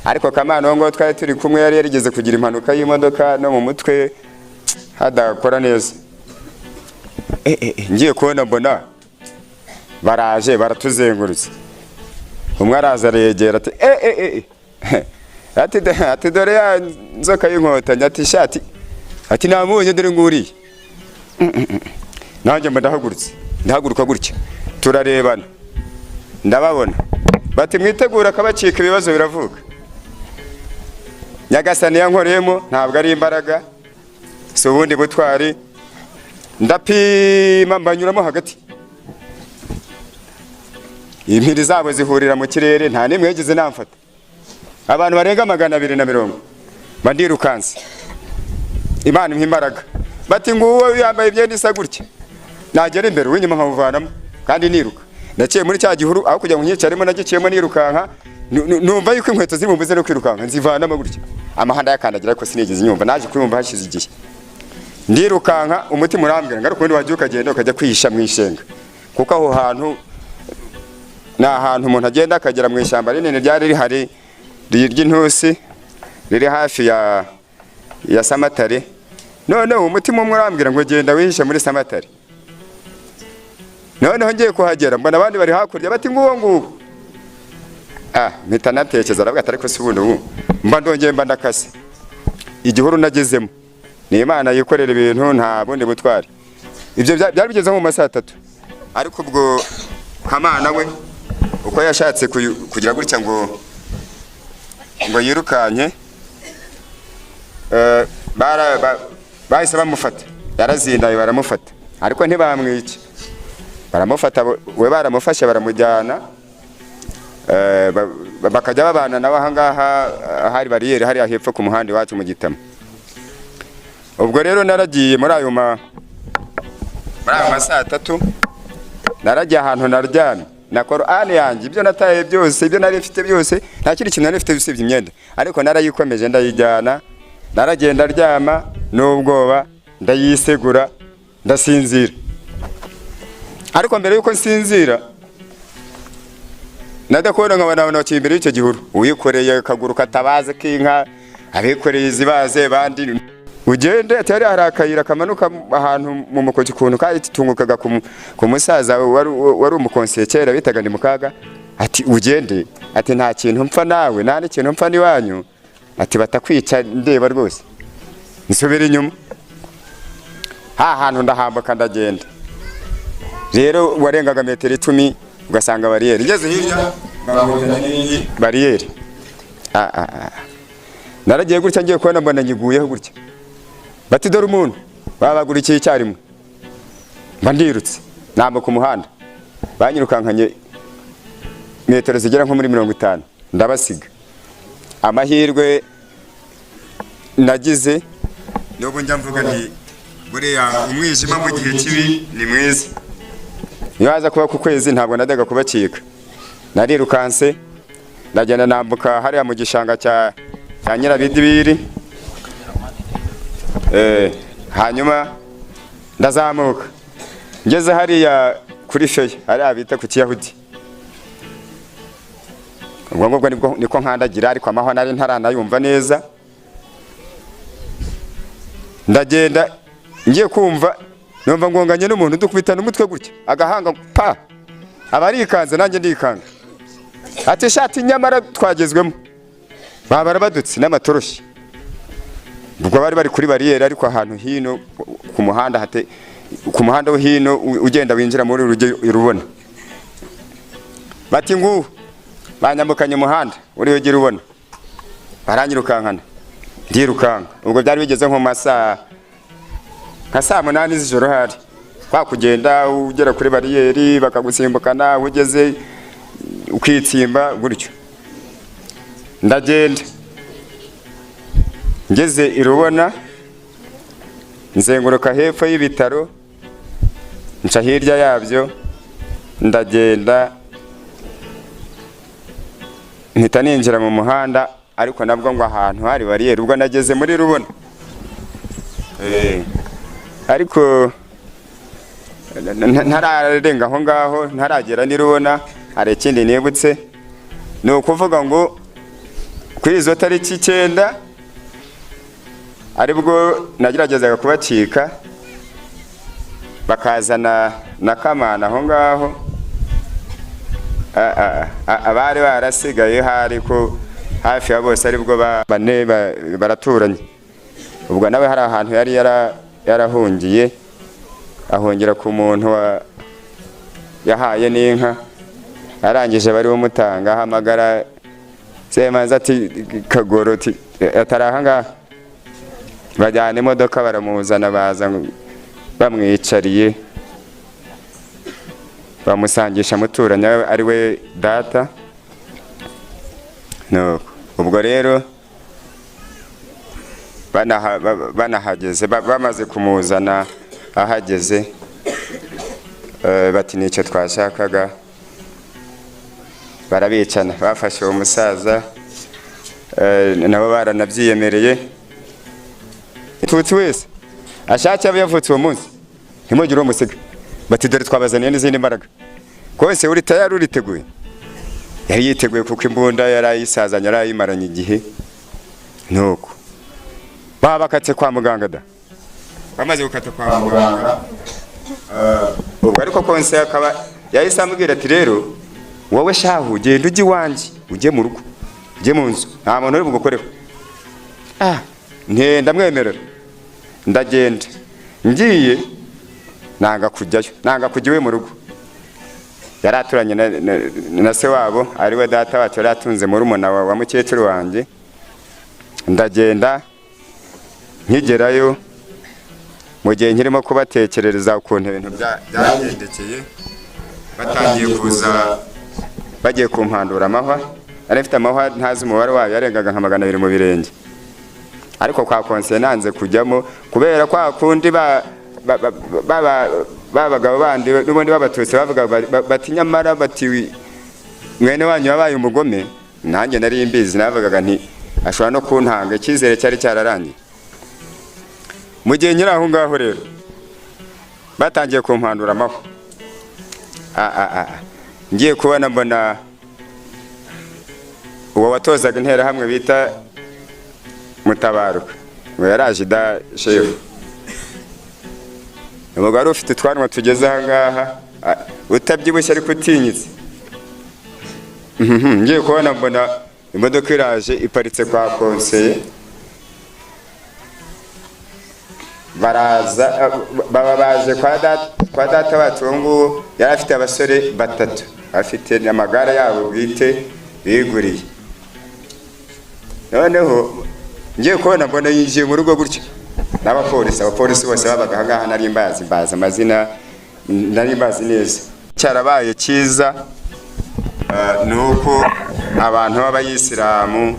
Ariko Kamana ngo twari turi kumwe yari yarigeze kugira impanuka y'imodoka no mu mutwe hadakora neza. Ngiye kubona mbona baraje baratuzengurutse. Umwe araza aregera ati dore ya nzoka y'inkota nyati shati ati namunye dore nguriye. Nanjye ndahaguruka gutya turarebana ndababona bati mwitegura kabacika ibibazo biravuka. Nyagasani yankoreyemo ntabwo ari imbaraga so ubundi butwari, ndapima mbanyuramo hagati, impiri zabo zihurira mu kirere, nta nimwe yagize namfata. Abantu barenga 220 bandirukanse, Imana impa imbaraga. Bati nguwo yambaye ibyenda isa gutya, nagera imbere w'inyuma nkamuvanamo kandi niruka. Naciye muri cya gihuru aho kujya mu nyicarimo nagiciyemo nirukanka, numva yuko inkweto zimumbuze no kwirukanka nzivanamo gutya. Amahanda yakandagira ariko sinigeze nyumva, naje kuyumva hashize igihe. Ndirukanka umutima urambwira ngaruko ndi wagiye ukagenda ukajya kwihisha mu ishenga, kuko aho hantu na ahantu umuntu agenda akagera mu ishyamba rinini ryari rihari ry'intusi riri hafi ya Samatare. Noneho umutima umwe urambwira ngo genda wihisha muri Samatare. Noneho ngiye kuhagera mbona abandi bari hakurya bati nguwo mpita natekereza aravuga ati ariko si ubundi ubu mba ndongeye mba ndakase. Igihuru nagezemo ni Imana yikorera ibintu nta bundi butwari. Ibyo byari bigeze mu masaha 3, ariko ubwo Kamana we uko yashatse kugira gutya ngo yirukanye, bahise bamufata, yarazindaye baramufata, ariko ntibamwica. Baramufata we baramufashe baramujyana, bakajya babana nawe ahangaha hari bariyeri hari hepfo ku muhanda wacu mu Gitama. Ubwo rero naragiye muri ayo masaha 3, naragiye ahantu naryamye na Qur'ani yanjye, ibyo nataye byose, ibyo nari mfite byose, nta kindi kintu nari mfite usibye imyenda, ariko narayikomeje ndayijyana. Naragenda aryama n'ubwoba ndayisegura ndasinzira. Ariko mbere yuko nsinzira nadakora nkabana bakimbere y'icyo gihuru, uyikoreye akaguru katabaze k'inka, abikoreye izibaze bandi ugende atari harakayira kamanuka ahantu mu mukozi kuntu kandi titungukaga ku musaza wari umukonseye kera bitaga ndi Mukaga, ati ugende ati nta kintu mpfa nawe nta n'ikintu mpfa ni wanyu, ati batakwica ndeba rwose. Nsubira inyuma hantu ndahambuka ndagenda. Rero warengaga metero 10 ugasanga bariyeri, ngeze hirya ngahura n'indi bariyeri. Naragiye gutya ngiye kubona mbona nyiguyeho gutya, bati dore umuntu babagurikiye icyarimwe. Mba ndirutse namba ku muhanda, banyirukankanye metero zigera nko muri 50 ndabasiga. Amahirwe nagize n'ubu njya mvuga nti buriya umwijima mu gihe kibi ni mwiza. Iyo haza kuba ku kwezi ntabwo najyaga kubacika. Narirukanse ndagenda nambuka hariya mu gishanga cya Nyirabidibiri, hanyuma ndazamuka ngeze hariya kuri feye hariya bita ku Kiyahudi. Ubwo ngubwo niko nkandagira, ariko amahwa nari ntaranayumva neza. Ndagenda ngiye kumva numva ngonganye n'umuntu dukubitana umutwe gutya agahanga pa, abarikanze nanjye ndikanga. Ati shati nyamara twagezwemo, babara badutse n'amatoroshi. Ubwo bari kuri bariyeri, ariko ahantu hino ku muhanda ku muhanda wo hino ugenda winjira muri urubona. Bati nguwo banyambukanye umuhanda uriyo gira ubona, baranyirukankana ndirukanka. Ubwo byari bigeze nko masaha nka saa 8 z'ijoro hari kwa kugenda ugera kuri bariyeri bakagusimbukana ugeze ukitsimba gutyo. Ndagenda ngeze irubona nzenguruka hepfo y'ibitaro nca hirya yabyo ndagenda mpita ninjira mu muhanda ariko nabwo ngo ahantu hari bariyeri ubwo nageze muri rubona ariko ntararenga aho ngaho ntaragera nirubona hari ikindi nibutse ni ukuvuga ngo kuri izo tariki 9 aribwo nageragezaga kubacika bakazana na Kamana aho ngaho abari barasigaye hari ko hafi ya bose aribwo bane baraturanye ubwo nawe hari ahantu yari yarahungiye ahongera ku muntu yahaye n'inka arangije bari bamutanga hamagara Semanza ati Kagoroti ataraha ngaha bajyana imodoka baramuzana baza bamwicariye bamusangisha muturanye ari we data. No ubwo rero banahageze bamaze kumuzana ahageze bati nicyo twashakaga barabicana bafashe uwo musaza nabo baranabyiyemereye tutsi wese ashaka yavutse uwo munsi ntimugire umusiga bati dore twabazaniye n'izindi mbaraga kose uri tayari uriteguye yari yiteguye kuko imbunda yarayisazanye yarayimaranye igihe nuko bakatse kwa muganga da bamaze gukata kwa muganga ubwo ariko konse akaba yahise amubwira ati rero wowe shahu genda ujye iwanjye ujye mu rugo ujye mu nzu nta muntu uri bugukoreho ndamwemerera ndagenda ngiye nanga kujyayo nanga kujya iwe mu rugo yaraturanye na se wabo ari we data wacu yaratunze muri umuna wa mukecuru wanjye ndagenda nkigerayo mu gihe nkirimo kubatekerereza ukuntu ibintu byagendekeye batangiye kuza bagiye kumpandura amahwa ari mfite amahwa ntazi umubare wayo yarengaga nka 200 mu birenge ariko kwa konse nanze kujyamo kubera kwa kundi babagabo bandi n'ubundi babatutse bavuga bati nyamara bati mwene wanyu yabaye umugome nanjye nari mbizi navugaga nti ashobora no kuntanga icyizere cyari cyararangiye mu gihe nyira aho ngaho rero batangiye kumpandura amahwa ngiye kubona mbona uwo watozaga intera hamwe bita Mutabaruka ngo yaraje da shefu umugabo ufite twanwa tugeze aha ngaha utabyibushye ariko utinyitse ngiye kubona mbona imodoka iraje iparitse kwa konseye baraza baba baje kwa data wacu ngo yari afite abasore batatu afite amagara yabo bwite biguriye noneho ngiye kubona mbona yinjiye mu rugo gutyo abapolisi bose babaga ngaha nari mbazi amazina nari mbazi neza cyarabaye cyiza nuko abantu b'abayisilamu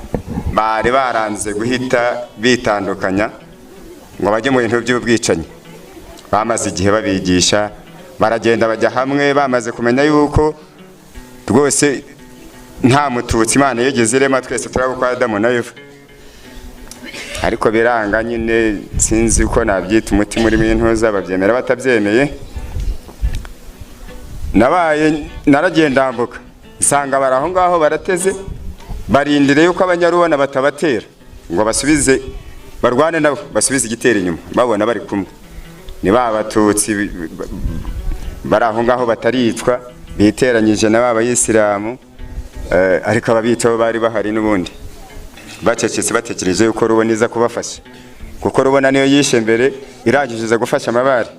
bari baranze guhita bitandukanya ngo bajye mu bintu by'ubwicanyi bamaze igihe babigisha baragenda bajya hamwe bamaze kumenya yuko rwose nta mututsi Imana yegeze irema twese turabukwa Adamu na Eva ariko biranga nyine sinzi uko nabyita umutima uri mintuza babyemera batabyemeye nabaye naragenda mbuka isanga baraho ngaho barateze barindire yuko abanyarubona batabatera ngo basubize barwane nabo basubize igitero inyuma babona bari kumwe ni babatutsi baraho ngaho bataricwa biteranyije na b'abayisilamu ariko ababitaho bari bahari n'ubundi bacecetse batekereje yuko rubona iza kubafasha kuko rubona niyo yishe mbere irangije gufasha amabare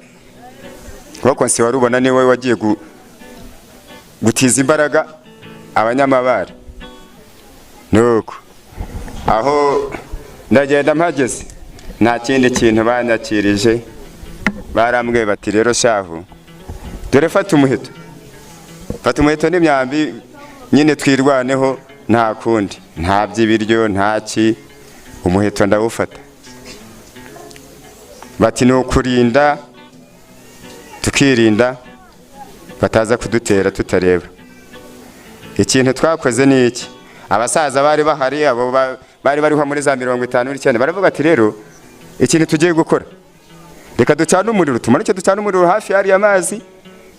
kuko nsi warubona niwe wagiye gutiza imbaraga abanyamabare nuko aho ndagenda mpageze nta kindi kintu banyakirije barambwiye bati rero shahu dore fata umuheto n'imyambi nyine twirwaneho nta kundi, nta by'ibiryo ntaki, umuheto ndawufata. Bati ni ukurinda tukirinda bataza kudutera tutareba. Ikintu twakoze ni iki? Abasaza bari bahari, abo bari bariho muri za 59 baravuga ati rero ikintu tugiye gukora, reka ducane umuriro, tumanuke ducane umuriro hafi yari amazi,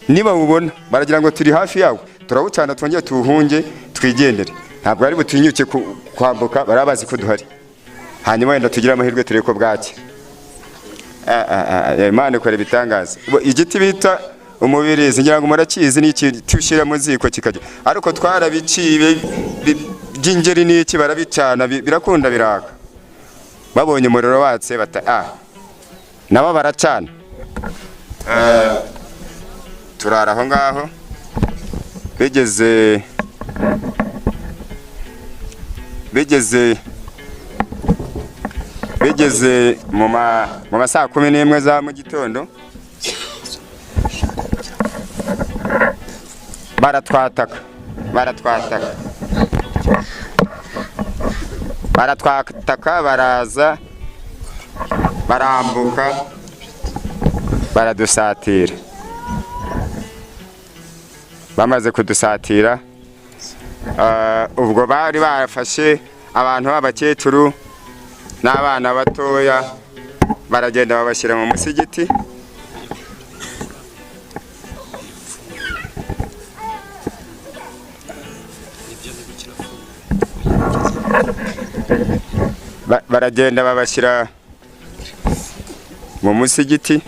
niba ubona baragira ngo turi hafi yawo turawucana twongeye tuwuhunge twigendere. Ntabwo ari butinyuke kwambuka, barabazi ko duhari, hanyuma wenda tugira amahirwe tureko ko bwake. Imana ikora ibitangaza. Igiti bita umubirizi ngira ngo murakizi, ni iki tushira mu ziko kikajya, ariko twarabiciye by'ingeri n'iki barabicana birakunda biraka. Babonye umuriro watse bata nabo baracana. Turara aho ngaho bigeze mu ma saa 11 za mu gitondo baratwataka baraza barambuka baradusatira. Bamaze kudusatira ubwo bari bafashe abantu b'abakecuru n'abana batoya baragenda babashyira mu musigiti. Baragenda babashyira mu musigiti.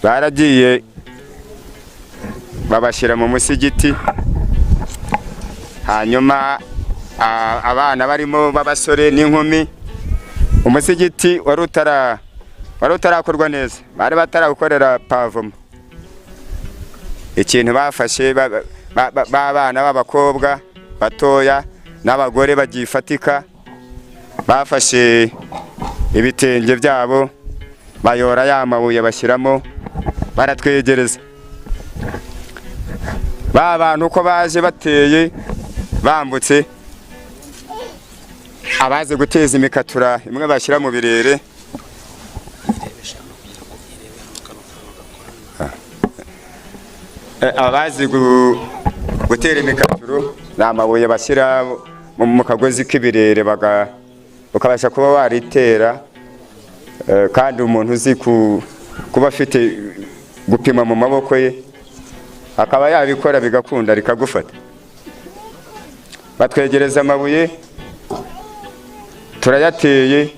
Baragiye babashyira mu musigiti, hanyuma abana barimo babasore n'inkumi. Umusigiti wari utarakorwa neza, bari batarawukorera pavoma. Ikintu bafashe b'abana b'abakobwa batoya n'abagore bagifatika, bafashe ibitenge byabo bayora ya mabuye bashyiramo, baratwegereza. Ba bantu uko baje bateye bambutse, abaze guteza imikatura imwe bashyira mu birere, abazi gutera imikaturo n'amabuye bashyira mu kagozi k'ibirere bakabasha kuba waritera. Kandi umuntu uzi kuba afite gupima mu maboko ye akaba yabikora bigakunda rikagufata. Batwegereza amabuye turayateye.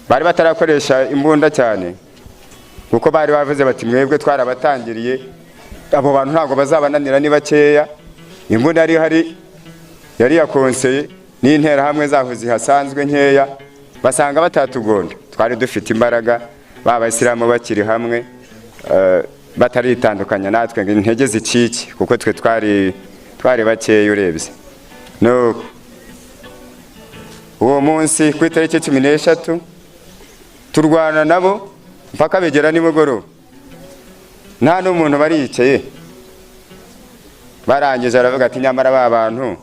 Bari batarakoresha imbunda cyane kuko bari bavuze bati mwebwe twarabatangiriye, abo bantu ntabwo bazabananira ni bakeya. Imbunda yari yakonseye n'intera hamwe zaho zihasanzwe nkeya, basanga batatugonda. Twari dufite imbaraga, b'Abayisilamu bakiri hamwe bataritandukanya natwe ngo intege zicike, kuko twe twari bakeya urebye. No, uwo munsi ku itariki 13 turwana nabo mpaka begera nimugoroba, nta n'umuntu bariyicaye. Barangije aravuga ati nyamara ba bantu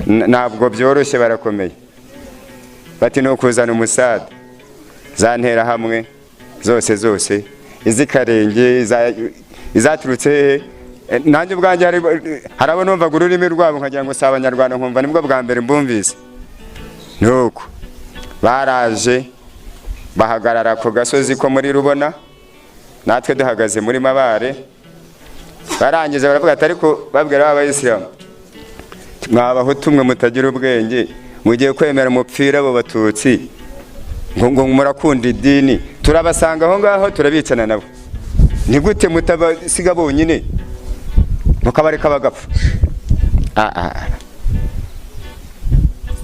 ntabwo byoroshye, barakomeye. Bati no kuzana umusada, zantera hamwe zose izikarenge izaturutse. Nanjye ubwanjye harabo numvaga ururimi rwabo nkagira ngo si Abanyarwanda, nkumva nibwo bwa mbere mbumvise. Nuko baraje bahagarara ku gasozi ko muri Rubona, natwe duhagaze muri Mabare. Barangije baravuga ati ariko babwira Abayisilamu, mwabahutu mwe mutagira ubwenge, mugiye kwemera umupfira abo Batutsi ngo murakunda idini, turabasanga aho ngaho turabicana nabo, ni gute mutabasiga bonyine mukabareka bagapfa?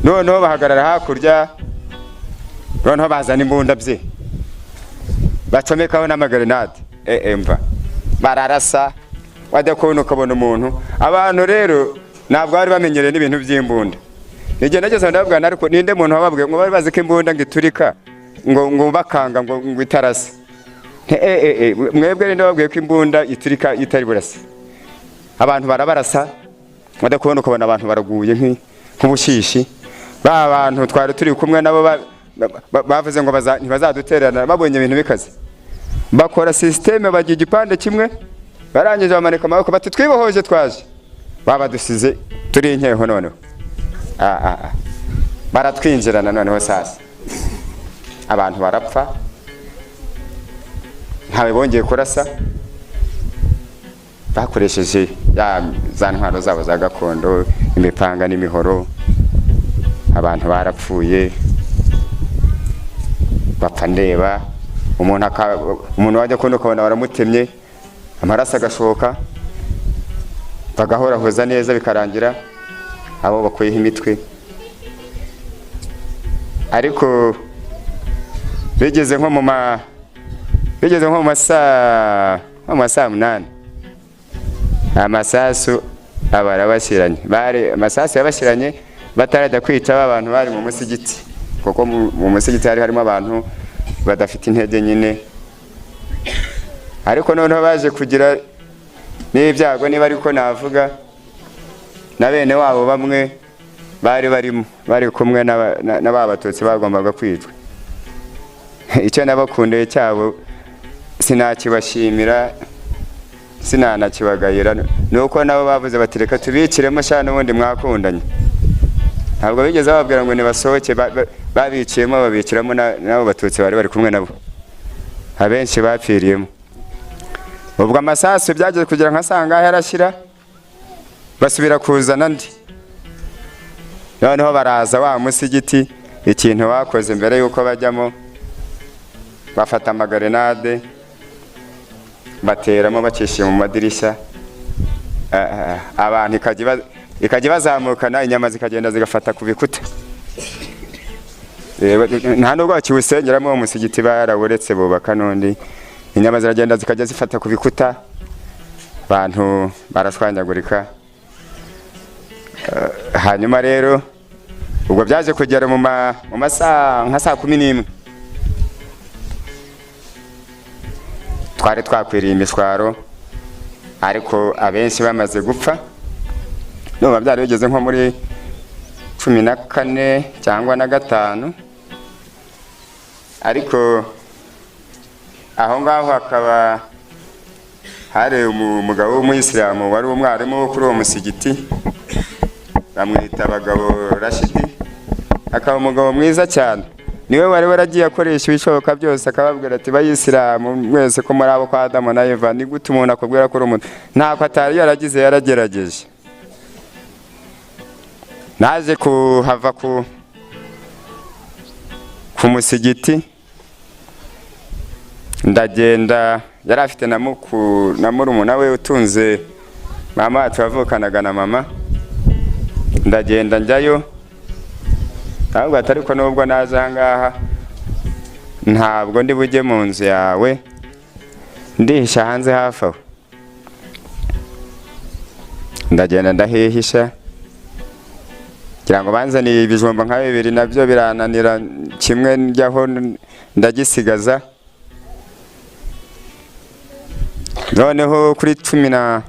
Noneho bahagarara hakurya, noneho bazana imbunda bye bacomekaho n'amagrenade. Mva bararasa wajya kubona ukabona umuntu. Abantu rero ntabwo bari bamenyereye n'ibintu by'imbunda. Nigenda nageze ndababwira ariko ninde muntu wababwiye ngo bari bazi ko imbunda ngiturika ngo bakanga ngo itarasa. Mwebwe ninde wababwiye ko imbunda iturika itari burasa? Abantu barabarasa, wajya kubona ukabona abantu baraguye nk'ubushishi. Ba bantu twari turi kumwe nabo bavuze ngo ntibazadutererana, babonye ibintu bikaze. Bakora systeme bagiye igipande kimwe, barangije bamanika amaboko bati twibohoje twaje. Babadusize turi inkeho noneho. Baratwinjirana noneho sasa. Abantu barapfa. Ntawe bongeye kurasa. Bakoresheje za ntwaro zabo za gakondo, imipanga n'imihoro. Abantu barapfuye. Bapfa ndeba. Umuntu wajya kubona ukabona baramutemye, amaraso agashoka, bagahorahoza neza bikarangira abo bakuyeho imitwe. Ariko bigeze nko mu masaa 8 amasasu abarabashiranye, amasasu yabashiranye batarajya kwica abantu bari mu musigiti, kuko mu musigiti harimo abantu badafite intege nyine. Ariko noneho baje kugira n'ibyago, niba ariko navuga, na bene wabo bamwe bari kumwe n'ababatutsi bagombaga kwicwa. Icyo nabakundeye cyabo sinakibashimira, sinanakibagayira, nuko nabo bavuze bati reka tubikiremo sha n'ubundi mwakundanye. Ntabwo bigeze bababwira ngo nibasohoke, babiciyemo babikiramo nabo batutsi bari kumwe nabo. Abenshi bapfiriyemo. Ubwo amasasu byageze kugira nka sanga yarashira, basubira kuzana ndi. Noneho baraza wa musigiti, ikintu bakoze mbere yuko bajyamo, bafata amagarenade bateramo bacishiye mu madirishya. Abantu ikajya bazamukana, inyama zikagenda zigafata ku bikuta. Nta nubwo bakiwusengeramo uwo musigiti, barawuretse bubaka n'undi. Inyama ziragenda zikajya zifata ku bikuta, abantu barashwanyagurika. Hanyuma rero ubwo byaje kugera mu masaa nka saa 11. Twari twakwiriye imishwaro, ariko abenshi bamaze gupfa. Nubwo byari bigeze nko muri 14 cyangwa na 5. Ariko aho ngaho hakaba hari umugabo w'umuyisilamu wari umwarimu wo kuri uwo musigiti, bamwita Bagabo Rashidi. Akaba umugabo mwiza cyane, niwe wari waragiye akoresha ibishoboka byose, akababwira ati bayisilamu mwese ko muri abo kwa Adamu na Eva, ni gute umuntu akubwira ko uri umuntu? Ntako atari yaragize, yaragerageje. Naje kuhava ku musigiti, ndagenda. Yari afite na murumuna we utunze mama wacu wavukanaga na mama. Ndagenda njyayo, ntabwo atari ko nubwo naje ahangaha ntabwo ndi bujye mu nzu yawe, ndihisha hanze hafi aho. Ndagenda ndahihisha, kugira ngo banzaniye ibijumba nka 2 nabyo birananira, kimwe njyaho ndagisigaza. Noneho kuri 16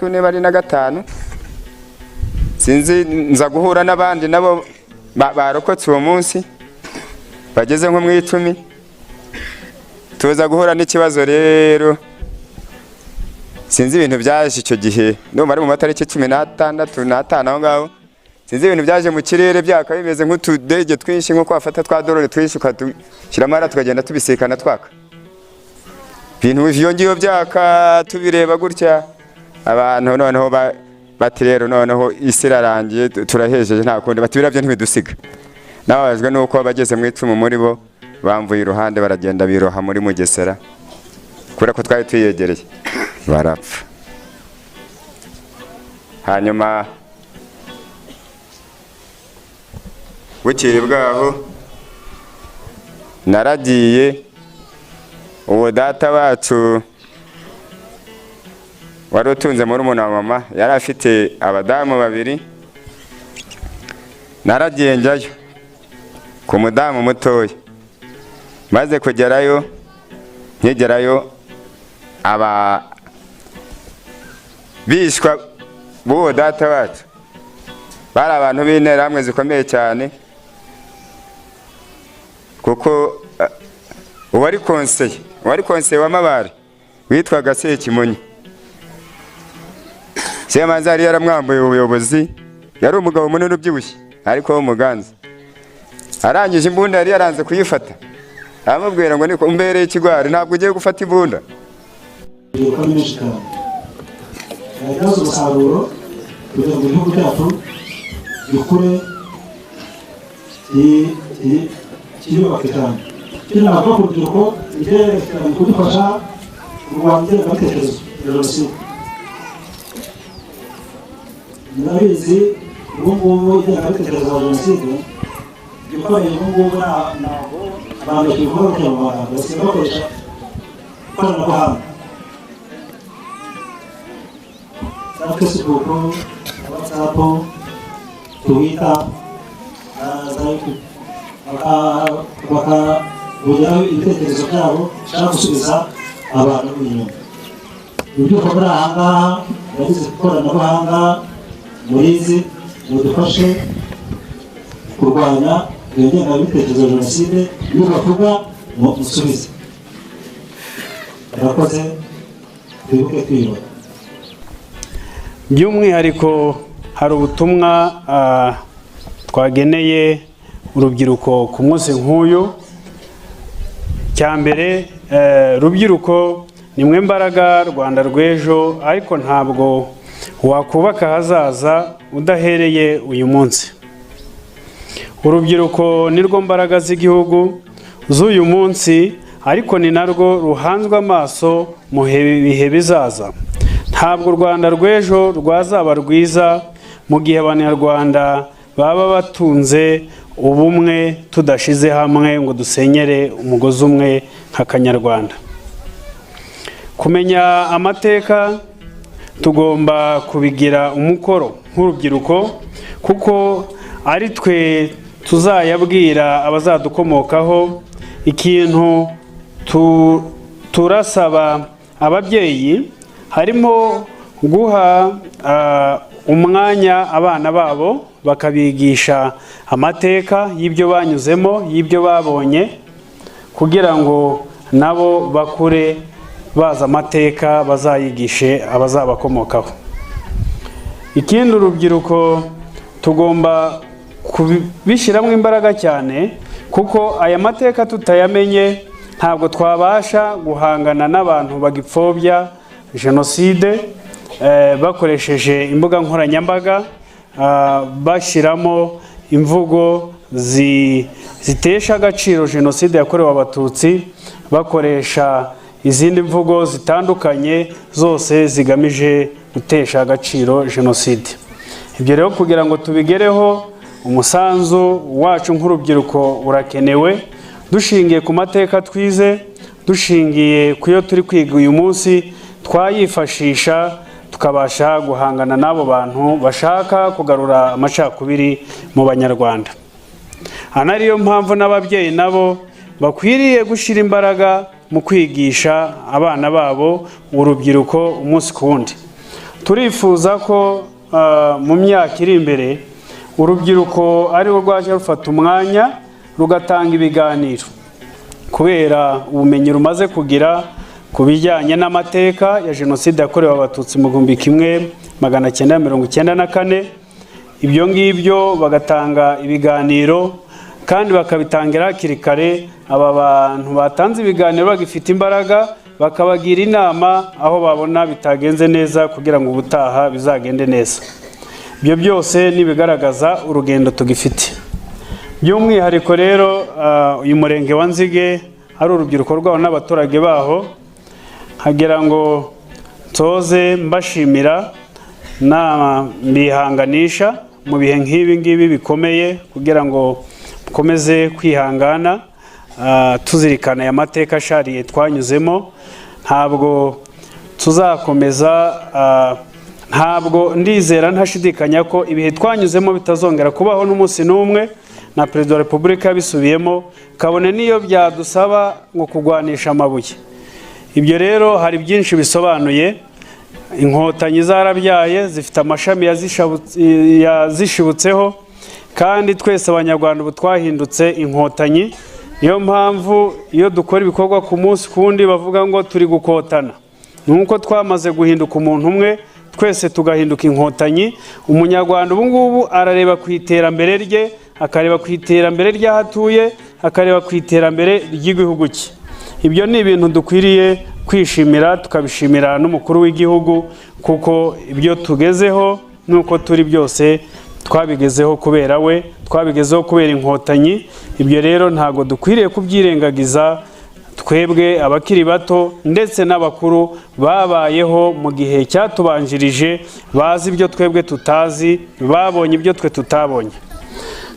niba ari na 5, sinzi, nza guhura n'abandi nabo barokotse uwo munsi, bageze nko mu 10. Tuza guhura n'ikibazo rero, sinzi ibintu byaje icyo gihe, no bari mu matariki 16 n'atanu aho ngaho. Sinzi ibintu byaje mu kirere byaka bimeze nk'utudege twinshi, nko kwafata twa dorore twinshi ukadushyiramo ara tukagenda tubisikana twaka. Ibintu vyongiyo byaka tubireba gutya, abantu noneho bati rero noneho isi irarangiye, turahejeje nta kundi, bati birabyo ntibidusiga. Nababajwe nuko bageze mu 10 muri bo bamvuye iruhande, baragenda biroha muri Mugesera, kubera ko twari tuyegereye, barapfa. Hanyuma bukeye bwaho naragiye uwo data wacu wari utunze muri wa mama yari afite abadamu babiri. Naragiye njyayo ku mudamu mutoya, maze kugerayo nkigerayo aba bishwa b'uwo data wacu bari abantu b'interahamwe zikomeye cyane, kuko uwari konseye wa Mabare witwaga Sekimonyi. Semanza yari yaramwambuye ubuyobozi, yari umugabo munini ubyibushye ariko w'umuganza. Arangije imbunda yari yaranze kuyifata, aramubwira ngo niko umbereye ikigwari, ntabwo ugiye gufata imbunda. Yagize umusaruro kugira ngo igihugu cyacu gikure kiyubake cyane. Kino ntabwo ku rubyiruko iterekanye kudufasha kurwanya ingengabitekerezo ya Jenoside. Murabizi ubu ngubu ingengabitekerezo ya Jenoside gikoreye ubu ngubu ntabwo abantu bakivura mu Rwanda basigaye bakoresha ikoranabuhanga. Facebook, WhatsApp, Twitter, bakabugeraho ibitekerezo byabo bishaka gusubiza abantu inyuma. Urubyiruko muri aha ngaha yagize ikoranabuhanga murizi mudufashe kurwanya ingengabitekerezo ya Jenoside, iyo bavuga musubize. Murakoze, twibuke twiyubaka. By'umwihariko hari ubutumwa twageneye urubyiruko ku munsi nk'uyu. Cyambere rubyiruko nimwe mbaraga Rwanda rw'ejo, ariko ntabwo wakubaka hazaza udahereye uyu munsi. Urubyiruko nirwo mbaraga z'igihugu z'uyu munsi, ariko ni narwo ruhanzwe amaso mu bihe bizaza. Ntabwo u Rwanda rw'ejo rwazaba rwiza mu gihe abanyarwanda baba batunze ubumwe, tudashize hamwe ngo dusenyere umugozi umwe nk'akanyarwanda. Kumenya amateka tugomba kubigira umukoro nk'urubyiruko, kuko ari twe tuzayabwira abazadukomokaho. Ikintu turasaba ababyeyi harimo guha umwanya abana babo, bakabigisha amateka y'ibyo banyuzemo, y'ibyo babonye, kugira ngo nabo bakure baza amateka bazayigishe abazabakomokaho. Ikindi urubyiruko tugomba kubishyiramo imbaraga cyane, kuko aya mateka tutayamenye ntabwo twabasha guhangana n'abantu bagipfobya Jenoside bakoresheje imbuga nkoranyambaga, bashyiramo imvugo zitesha agaciro Jenoside yakorewe Abatutsi, bakoresha izindi mvugo zitandukanye zose zigamije gutesha agaciro Jenoside. Ibyo rero kugira ngo tubigereho, umusanzu wacu nk'urubyiruko urakenewe, dushingiye ku mateka twize, dushingiye ku yo turi kwiga uyu munsi, twayifashisha tukabasha guhangana n'abo bantu bashaka kugarura amacakubiri mu banyarwanda. Anariyo mpamvu n'ababyeyi nabo bakwiriye gushyira imbaraga mu kwigisha abana babo, urubyiruko umunsi ku wundi. Turifuza ko mu myaka iri imbere urubyiruko ari rwo rwaje rufata umwanya rugatanga ibiganiro, kubera ubumenyi rumaze kugira ku bijyanye n'amateka ya Jenoside yakorewe Abatutsi mu 1994. Ibyo ngibyo bagatanga ibiganiro kandi bakabitangira hakiri kare. Aba bantu batanze ibiganiro bagifite imbaraga, bakabagira inama aho babona bitagenze neza kugira ngo ubutaha bizagende neza. Ibyo byose nibigaragaza urugendo tugifite. By'umwihariko rero uyu murenge wa Nzige ari urubyiruko rwaho n'abaturage baho, hagira ngo nsoze mbashimira mbihanganisha mu bihe nk'ibi ngibi bikomeye, kugira ngo mukomeze kwihangana. tuzirikana aya mateka ashariye twanyuzemo. Ntabwo tuzakomeza, ntabwo ndizera ntashidikanya ko ibihe twanyuzemo bitazongera kubaho n'umunsi n'umwe, na Perezida wa Repubulika yabisubiyemo, kabone niyo byadusaba ngo kugwanisha amabuye. Ibyo rero hari byinshi bisobanuye. Inkotanyi zarabyaye, zifite amashami yazishibutseho, kandi twese abanyarwanda ubu twahindutse inkotanyi. Niyo mpamvu iyo dukora ibikorwa ku munsi kundi bavuga ngo turi gukotana. Nuko twamaze guhinduka umuntu umwe, twese tugahinduka inkotanyi. Umunyarwanda ubu ngubu arareba ku iterambere rye, akareba ku iterambere ry'ahatuye, akareba ku iterambere ry'igihugu cye. Ibyo ni ibintu dukwiriye kwishimira, tukabishimira n'umukuru w'igihugu, kuko ibyo tugezeho nuko turi byose twabigezeho kubera we, twabigezeho kubera inkotanyi. Ibyo rero ntago dukwiriye kubyirengagiza, twebwe abakiri bato ndetse n'abakuru babayeho mu gihe cyatubanjirije, bazi ibyo twebwe tutazi, babonye ibyo twe tutabonye.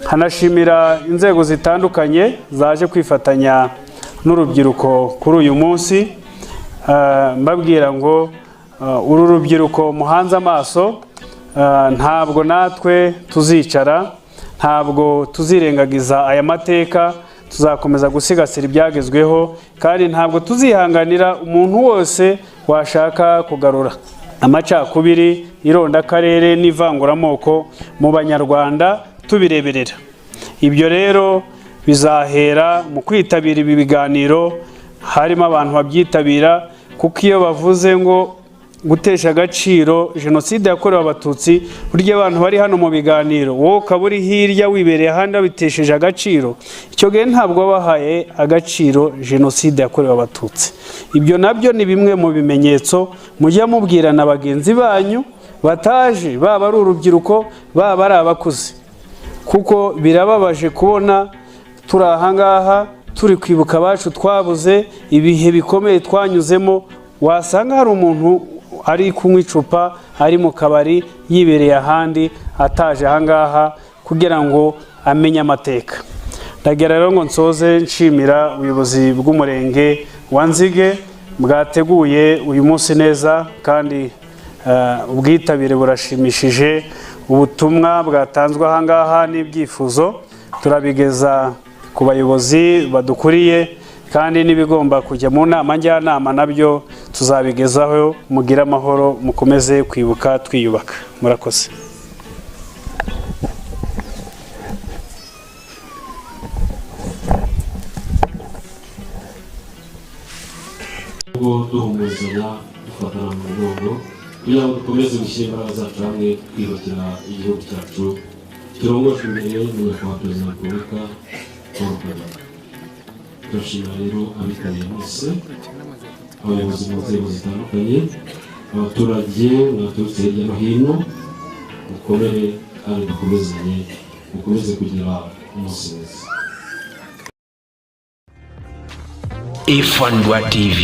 Hanashimira inzego zitandukanye zaje kwifatanya n'urubyiruko kuri uyu munsi, mbabwira ngo uru rubyiruko muhanze amaso, ntabwo natwe tuzicara, ntabwo tuzirengagiza aya mateka, tuzakomeza gusigasira ibyagezweho, kandi ntabwo tuzihanganira umuntu wose washaka kugarura amacakubiri, irondakarere n'ivanguramoko mu banyarwanda tubireberera. Ibyo rero bizahera mu kwitabira ibi biganiro, harimo abantu babyitabira, kuko iyo bavuze ngo gutesha agaciro jenoside yakorewe abatutsi, burya abantu bari hano mu biganiro, wowe ukaba uri hirya wibereye ahandi babitesheje agaciro, icyo gihe ntabwo bahaye agaciro jenoside yakorewe abatutsi. Ibyo nabyo ni bimwe mu bimenyetso mujya mubwira na bagenzi banyu bataje, baba ari urubyiruko, baba ari abakuze, kuko birababaje kubona turi ahangaha turi kwibuka abacu twabuze, ibihe bikomeye twanyuzemo, wasanga hari umuntu ari kunywa icupa, ari mu kabari, yibereye ahandi, ataje ahangaha kugira ngo amenye amateka. Ndagira rero ngo nsoze nshimira ubuyobozi bw'umurenge wa Nzige bwateguye uyu munsi neza, kandi ubwitabire burashimishije. Ubutumwa bwatanzwe ahangaha n'ibyifuzo turabigeza ku bayobozi badukuriye, kandi n'ibigomba kujya mu nama njyanama nabyo tuzabigezaho. Mugire amahoro, mukomeze kwibuka twiyubaka. Murakoze. duhumuzanya dufatana mu mugongo kugira ngo dukomeze gushyira imbaraga zacu hamwe twiyubakira igihugu cyacu kirongojwe imbere n'Umunyakubahwa Perezida wa Repubulika Paul Kagame. Turashimira rero abitabiriye mwese, abayobozi mu nzego zitandukanye, abaturage mwaturutse hirya no hino. Mukomere kandi dukomezanye, mukomeze kugira umunsi mwiza. Ifandwa TV.